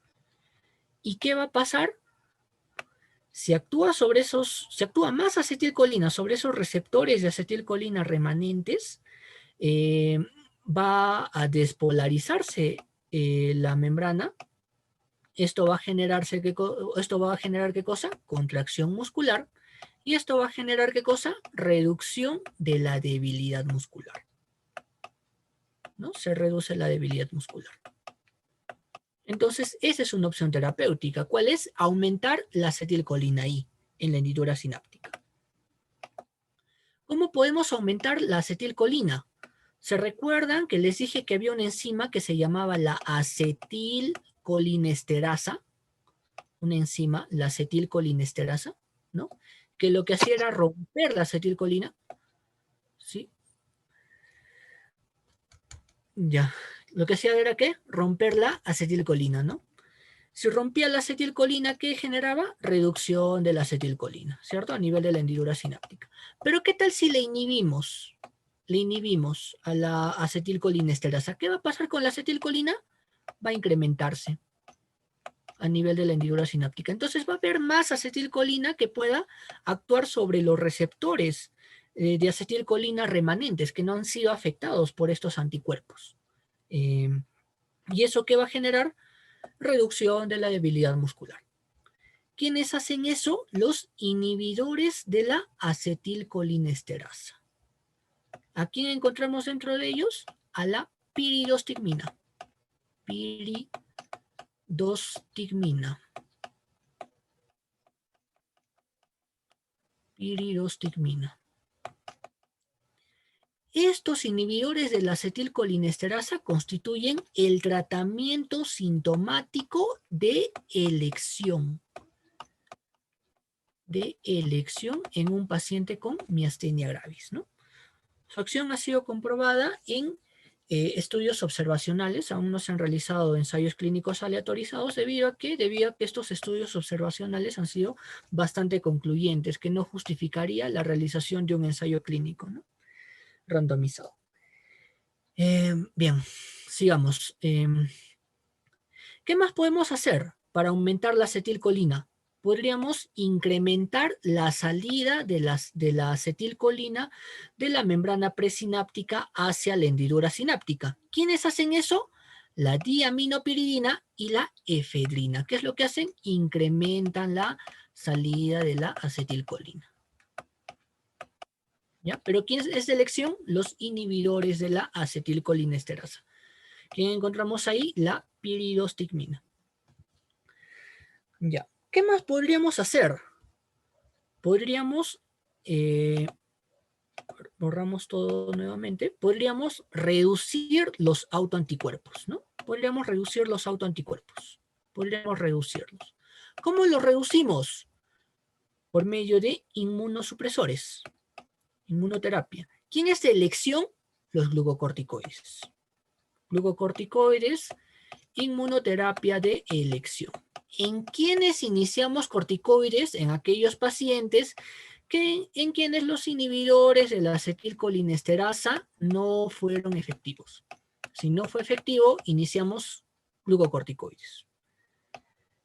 Speaker 1: ¿Y qué va a pasar? Si actúa más acetilcolina sobre esos receptores de acetilcolina remanentes, va a despolarizarse la membrana. Esto va a generar ¿qué cosa? Contracción muscular. Y esto va a generar ¿qué cosa? Reducción de la debilidad muscular. ¿No? Se reduce la debilidad muscular. Entonces, esa es una opción terapéutica. ¿Cuál es? Aumentar la acetilcolina I en la hendidura sináptica. ¿Cómo podemos aumentar la acetilcolina? ¿Se recuerdan que les dije que había una enzima que se llamaba la acetilcolinesterasa? Una enzima, la acetilcolinesterasa, ¿no? Que lo que hacía era romper la acetilcolina. ¿Sí? Ya. Lo que hacía era ¿qué? Romper la acetilcolina, ¿no? Si rompía la acetilcolina, ¿qué generaba? Reducción de la acetilcolina, ¿cierto? A nivel de la hendidura sináptica. Pero ¿qué tal si le inhibimos? Le inhibimos a la acetilcolinesterasa. ¿Qué va a pasar con la acetilcolina? Va a incrementarse a nivel de la hendidura sináptica. Entonces va a haber más acetilcolina que pueda actuar sobre los receptores de acetilcolina remanentes que no han sido afectados por estos anticuerpos. ¿Y eso qué va a generar? Reducción de la debilidad muscular. ¿Quiénes hacen eso? Los inhibidores de la acetilcolinesterasa. ¿A quién encontramos dentro de ellos? A la piridostigmina. Piridostigmina. Piridostigmina. Estos inhibidores de la acetilcolinesterasa constituyen el tratamiento sintomático de elección. En un paciente con miastenia gravis, ¿no? Su acción ha sido comprobada en estudios observacionales. Aún no se han realizado ensayos clínicos aleatorizados debido a que estos estudios observacionales han sido bastante concluyentes, que no justificaría la realización de un ensayo clínico, ¿no? Randomizado. Bien, sigamos. ¿Qué más podemos hacer para aumentar la acetilcolina? Podríamos incrementar la salida de la acetilcolina de la membrana presináptica hacia la hendidura sináptica. ¿Quiénes hacen eso? La diaminopiridina y la efedrina. ¿Qué es lo que hacen? Incrementan la salida de la acetilcolina. ¿Ya? Pero ¿quién es de elección? Los inhibidores de la acetilcolinesterasa. ¿Quién encontramos ahí? La piridostigmina. Ya. ¿Qué más podríamos hacer? Podríamos, borramos todo nuevamente, podríamos reducir los autoanticuerpos, ¿no? Podríamos reducir los autoanticuerpos. Podríamos reducirlos. ¿Cómo los reducimos? Por medio de inmunosupresores. Inmunoterapia. ¿Quién es de elección? Los glucocorticoides. Glucocorticoides, inmunoterapia de elección. ¿En quiénes iniciamos corticoides? En aquellos pacientes en quienes los inhibidores de la acetilcolinesterasa no fueron efectivos. Si no fue efectivo, iniciamos glucocorticoides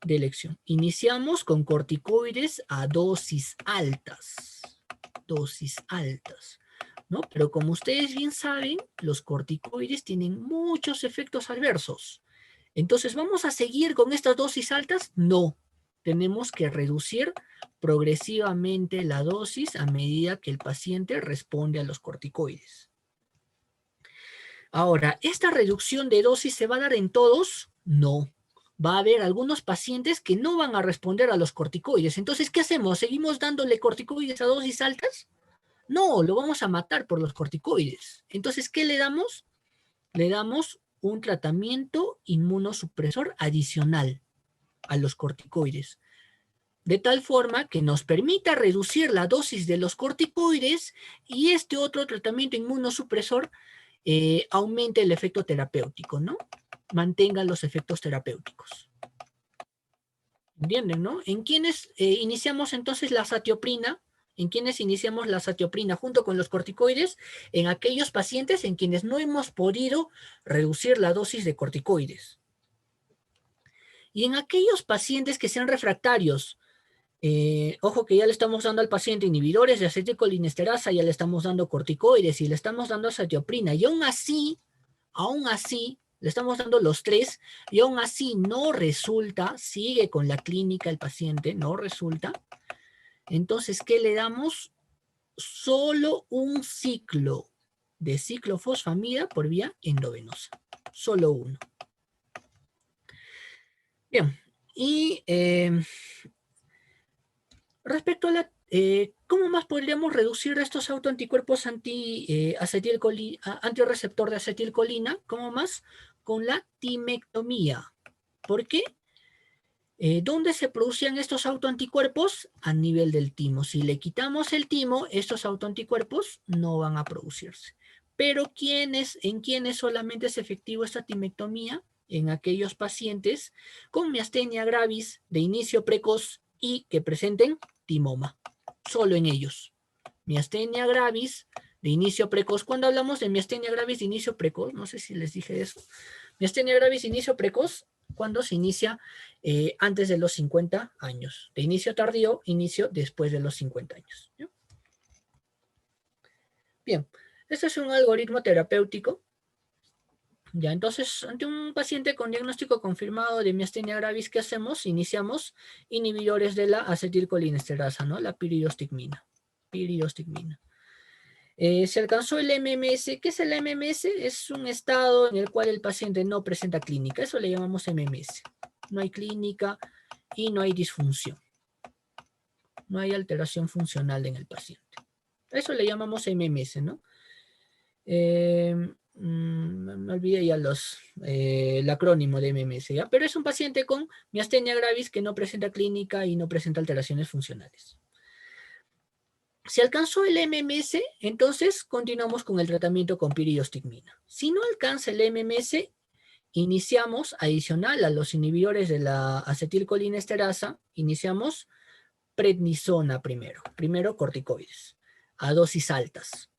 Speaker 1: de elección. Iniciamos con corticoides a dosis altas. Dosis altas, ¿no? Pero como ustedes bien saben, los corticoides tienen muchos efectos adversos. Entonces, ¿vamos a seguir con estas dosis altas? No. Tenemos que reducir progresivamente la dosis a medida que el paciente responde a los corticoides. Ahora, ¿esta reducción de dosis se va a dar en todos? No. Va a haber algunos pacientes que no van a responder a los corticoides. Entonces, ¿qué hacemos? ¿Seguimos dándole corticoides a dosis altas? No, lo vamos a matar por los corticoides. Entonces, ¿qué le damos? Le damos un tratamiento inmunosupresor adicional a los corticoides, de tal forma que nos permita reducir la dosis de los corticoides y este otro tratamiento inmunosupresor aumente el efecto terapéutico, ¿no? Mantenga los efectos terapéuticos. ¿Entienden, no? ¿En quiénes iniciamos entonces la satioprina? ¿En quiénes iniciamos la satioprina junto con los corticoides? En aquellos pacientes en quienes no hemos podido reducir la dosis de corticoides. Y en aquellos pacientes que sean refractarios, ojo que ya le estamos dando al paciente inhibidores de acetilcolinesterasa, ya le estamos dando corticoides y le estamos dando satioprina, y aún así, le estamos dando los tres, y aún así no resulta, sigue con la clínica el paciente, no resulta. Entonces, ¿qué le damos? Solo un ciclo de ciclofosfamida por vía endovenosa. Solo uno. Bien. Y respecto a la... ¿cómo más podríamos reducir estos autoanticuerpos antirreceptor de acetilcolina? ¿Cómo más? Con la timectomía. ¿Por qué? ¿Dónde se producían estos autoanticuerpos? A nivel del timo. Si le quitamos el timo, estos autoanticuerpos no van a producirse. Pero ¿en quiénes solamente es efectivo esta timectomía? En aquellos pacientes con miastenia gravis de inicio precoz y que presenten timoma. Solo en ellos. Miastenia gravis de inicio precoz. Cuando hablamos de miastenia gravis de inicio precoz, no sé si les dije eso. Miastenia gravis de inicio precoz, cuando se inicia antes de los 50 años. De inicio tardío, inicio después de los 50 años. ¿Sí? Bien, este es un algoritmo terapéutico Ya, entonces, ante un paciente con diagnóstico confirmado de miastenia gravis, ¿qué hacemos? Iniciamos inhibidores de la acetilcolinesterasa, ¿no? La piridostigmina. Se alcanzó el MMS. ¿Qué es el MMS? Es un estado en el cual el paciente no presenta clínica. Eso le llamamos MMS. No hay clínica y no hay disfunción. No hay alteración funcional en el paciente. Eso le llamamos MMS, ¿no? Me olvidé ya el acrónimo de MMS, ¿ya? Pero es un paciente con miastenia gravis que no presenta clínica y no presenta alteraciones funcionales. Si alcanzó el MMS, entonces continuamos con el tratamiento con piridostigmina. Si no alcanza el MMS, iniciamos, adicional a los inhibidores de la acetilcolinesterasa, iniciamos prednisona primero corticoides, a dosis altas.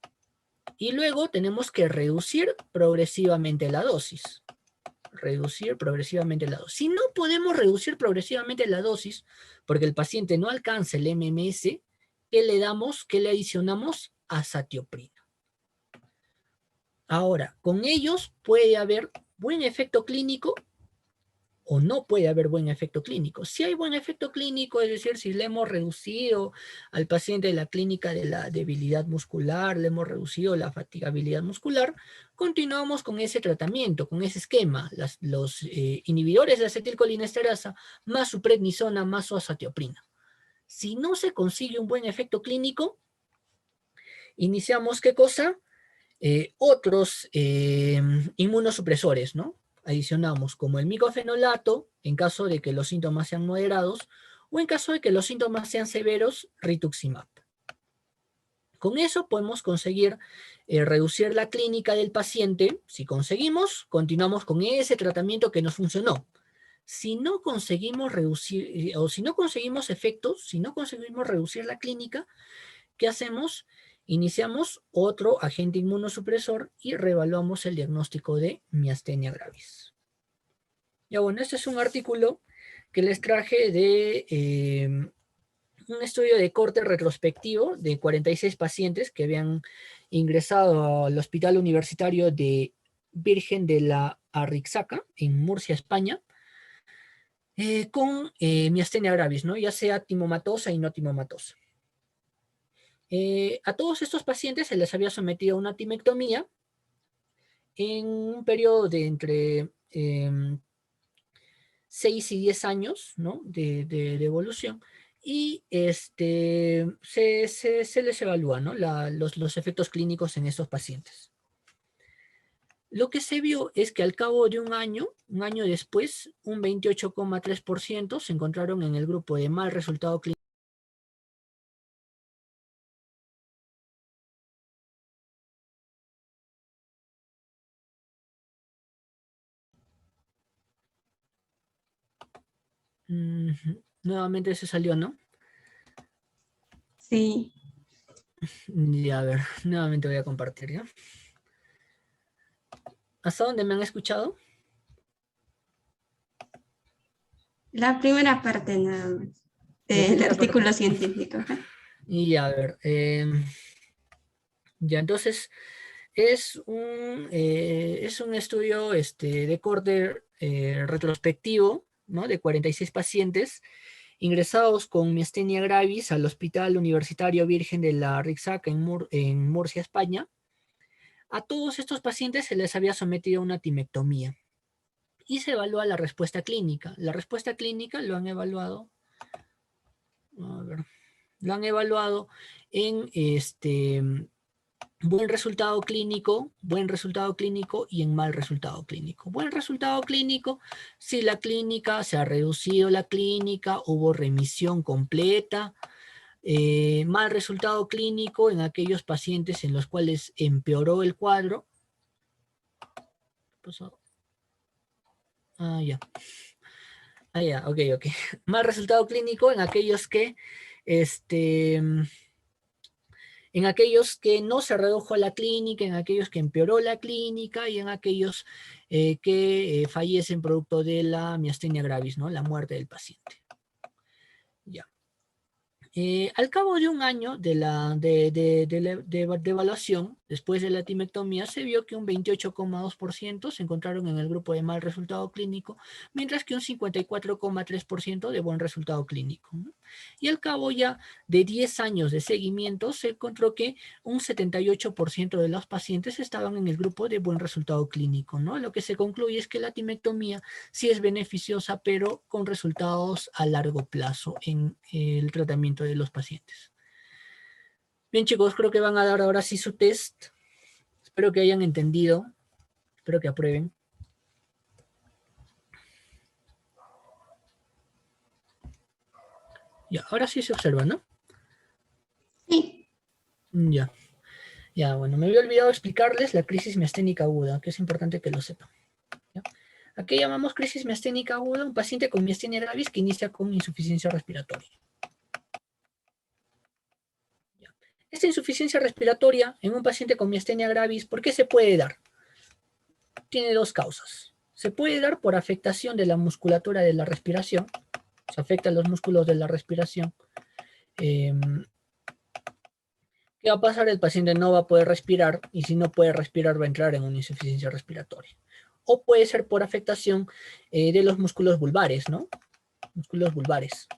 Speaker 1: Y luego tenemos que reducir progresivamente la dosis. Si no podemos reducir progresivamente la dosis, porque el paciente no alcanza el MMS, ¿qué le damos? ¿Qué le adicionamos? Azatioprina. Ahora, con ellos puede haber buen efecto clínico o no puede haber buen efecto clínico. Si hay buen efecto clínico, es decir, si le hemos reducido al paciente la clínica de la debilidad muscular, le hemos reducido la fatigabilidad muscular, continuamos con ese tratamiento, con ese esquema, los inhibidores de acetilcolinesterasa, más su prednisona, más su azatioprina. Si no se consigue un buen efecto clínico, iniciamos, ¿qué cosa? Otros inmunosupresores, ¿no? Adicionamos como el micofenolato, en caso de que los síntomas sean moderados, o en caso de que los síntomas sean severos, rituximab. Con eso podemos conseguir reducir la clínica del paciente. Si conseguimos, continuamos con ese tratamiento que nos funcionó. Si no conseguimos reducir, o si no conseguimos efectos, si no conseguimos reducir la clínica, ¿qué hacemos? Iniciamos otro agente inmunosupresor y reevaluamos el diagnóstico de miastenia gravis. Ya bueno, este es un artículo que les traje de un estudio de corte retrospectivo de 46 pacientes que habían ingresado al Hospital Universitario de Virgen de la Arrixaca, en Murcia, España, con miastenia gravis, ¿no? Ya sea timomatosa y no timomatosa. A todos estos pacientes se les había sometido a una timectomía en un periodo de entre 6 y 10 años, ¿no? de evolución, y se les evalúa, ¿no? los efectos clínicos en estos pacientes. Lo que se vio es que al cabo de un año después, un 28,3% se encontraron en el grupo de mal resultado clínico. Nuevamente se salió, ¿no?
Speaker 2: Sí.
Speaker 1: Ya, a ver, nuevamente voy a compartir, ¿ya? ¿Hasta dónde me han escuchado?
Speaker 2: La primera parte nada más
Speaker 1: La
Speaker 2: del
Speaker 1: primera parte.
Speaker 2: artículo científico. Ajá.
Speaker 1: Y ya, a ver, ya entonces es un estudio de corte retrospectivo, ¿no? De 46 pacientes ingresados con miastenia gravis al Hospital Universitario Virgen de la Arrixaca en Murcia, España. A todos estos pacientes se les había sometido a una timectomía y se evalúa la respuesta clínica. La respuesta clínica lo han evaluado, a ver, lo han evaluado en buen resultado clínico y en mal resultado clínico. Buen resultado clínico, si la clínica se ha reducido, la clínica, hubo remisión completa. Mal resultado clínico en aquellos pacientes en los cuales empeoró el cuadro. Ya. Ok. Mal resultado clínico en aquellos que no se redujo la clínica, en aquellos que empeoró la clínica y en aquellos que fallecen producto de la miastenia gravis, ¿no? La muerte del paciente. Ya. Al cabo de un año de evaluación, Después de la timectomía se vio que un 28,2% se encontraron en el grupo de mal resultado clínico, mientras que un 54,3% de buen resultado clínico, ¿no? Y al cabo ya de 10 años de seguimiento se encontró que un 78% de los pacientes estaban en el grupo de buen resultado clínico, ¿no? Lo que se concluye es que la timectomía sí es beneficiosa, pero con resultados a largo plazo en el tratamiento de los pacientes. Bien, chicos, creo que van a dar ahora sí su test. Espero que hayan entendido. Espero que aprueben. Ya, ahora sí se observa, ¿no?
Speaker 2: Sí.
Speaker 1: Ya. Ya, bueno, me había olvidado explicarles la crisis miasténica aguda, que es importante que lo sepan. ¿Ya? ¿A qué llamamos crisis miasténica aguda? Un paciente con miastenia gravis que inicia con insuficiencia respiratoria. ¿Ya? Esta insuficiencia respiratoria en un paciente con miastenia gravis, ¿por qué se puede dar? Tiene dos causas. Se puede dar por afectación de la musculatura de la respiración. Se afectan los músculos de la respiración. ¿Qué va a pasar? El paciente no va a poder respirar y si no puede respirar va a entrar en una insuficiencia respiratoria. O puede ser por afectación de los músculos vulvares, ¿no? Músculos vulvares.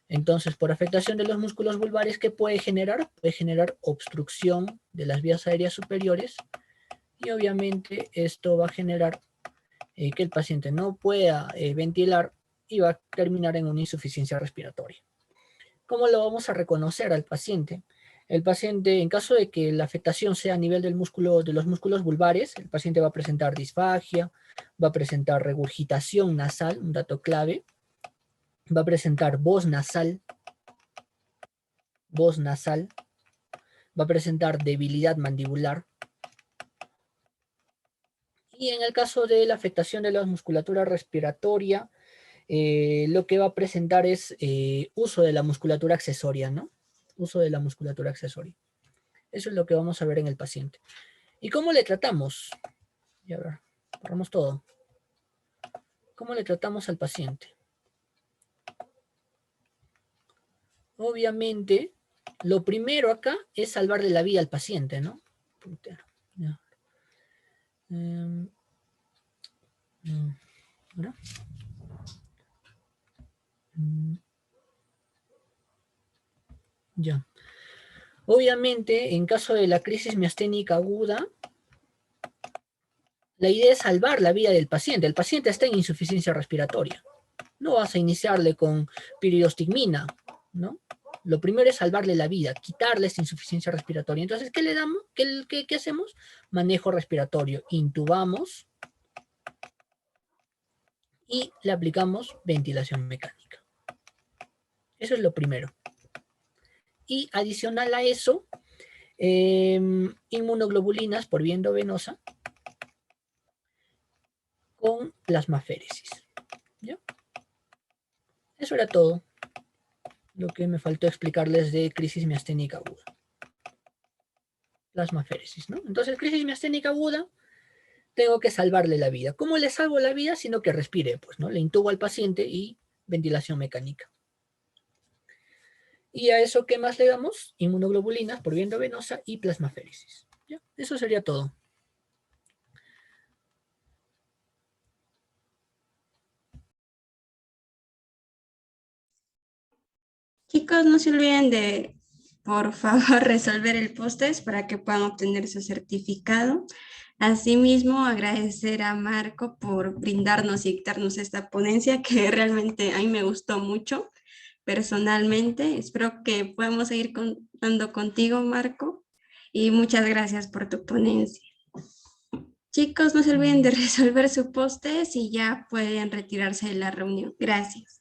Speaker 1: Entonces, por afectación de los músculos vulvares, ¿qué puede generar? Puede generar obstrucción de las vías aéreas superiores y obviamente esto va a generar que el paciente no pueda ventilar y va a terminar en una insuficiencia respiratoria. ¿Cómo lo vamos a reconocer al paciente? El paciente, en caso de que la afectación sea a nivel del músculo, de los músculos vulvares, el paciente va a presentar disfagia, va a presentar regurgitación nasal, un dato clave, va a presentar voz nasal, va a presentar debilidad mandibular, y en el caso de la afectación de la musculatura respiratoria, lo que va a presentar es uso de la musculatura accesoria, ¿no? Uso de la musculatura accesoria. Eso es lo que vamos a ver en el paciente. ¿Y cómo le tratamos? Y a ver, borramos todo. ¿Cómo le tratamos al paciente? Obviamente, lo primero acá es salvarle la vida al paciente, ¿no? Ya. ¿No? Ya. Obviamente, en caso de la crisis miasténica aguda, la idea es salvar la vida del paciente. El paciente está en insuficiencia respiratoria. No vas a iniciarle con piridostigmina, ¿no? Lo primero es salvarle la vida, quitarle esta insuficiencia respiratoria. Entonces, ¿qué le damos? ¿Qué hacemos? Manejo respiratorio. Intubamos y le aplicamos ventilación mecánica. Eso es lo primero. Y adicional a eso, inmunoglobulinas por vía endovenosa con plasmaféresis. ¿Ya? Eso era todo lo que me faltó explicarles de crisis miasténica aguda. Plasmaféresis, ¿no? Entonces, crisis miasténica aguda, tengo que salvarle la vida. ¿Cómo le salvo la vida? Sino que respire, pues, ¿no? Le intubo al paciente y ventilación mecánica. Y a eso, ¿qué más le damos? Inmunoglobulinas por vía endovenosa y plasmaféresis. ¿Ya? Eso sería todo.
Speaker 2: Chicos, no se olviden de, por favor, resolver el post-test para que puedan obtener su certificado. Asimismo, agradecer a Marco por brindarnos y dictarnos esta ponencia que realmente a mí me gustó mucho personalmente. Espero que podamos seguir contando contigo, Marco, y muchas gracias por tu ponencia. Chicos, no se olviden de resolver su post-test y ya pueden retirarse de la reunión. Gracias.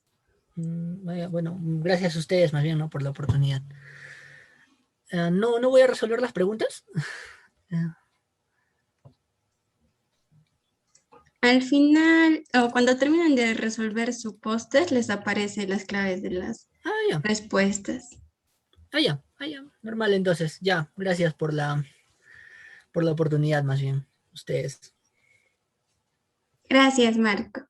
Speaker 1: Bueno, gracias a ustedes más bien, ¿no? Por la oportunidad. No voy a resolver las preguntas.
Speaker 2: Al final, o cuando terminen de resolver su post-test, les aparecen las claves de las
Speaker 1: Ya.
Speaker 2: respuestas.
Speaker 1: Ya. Normal, entonces. Ya, gracias por la oportunidad más bien. Ustedes.
Speaker 2: Gracias, Marco.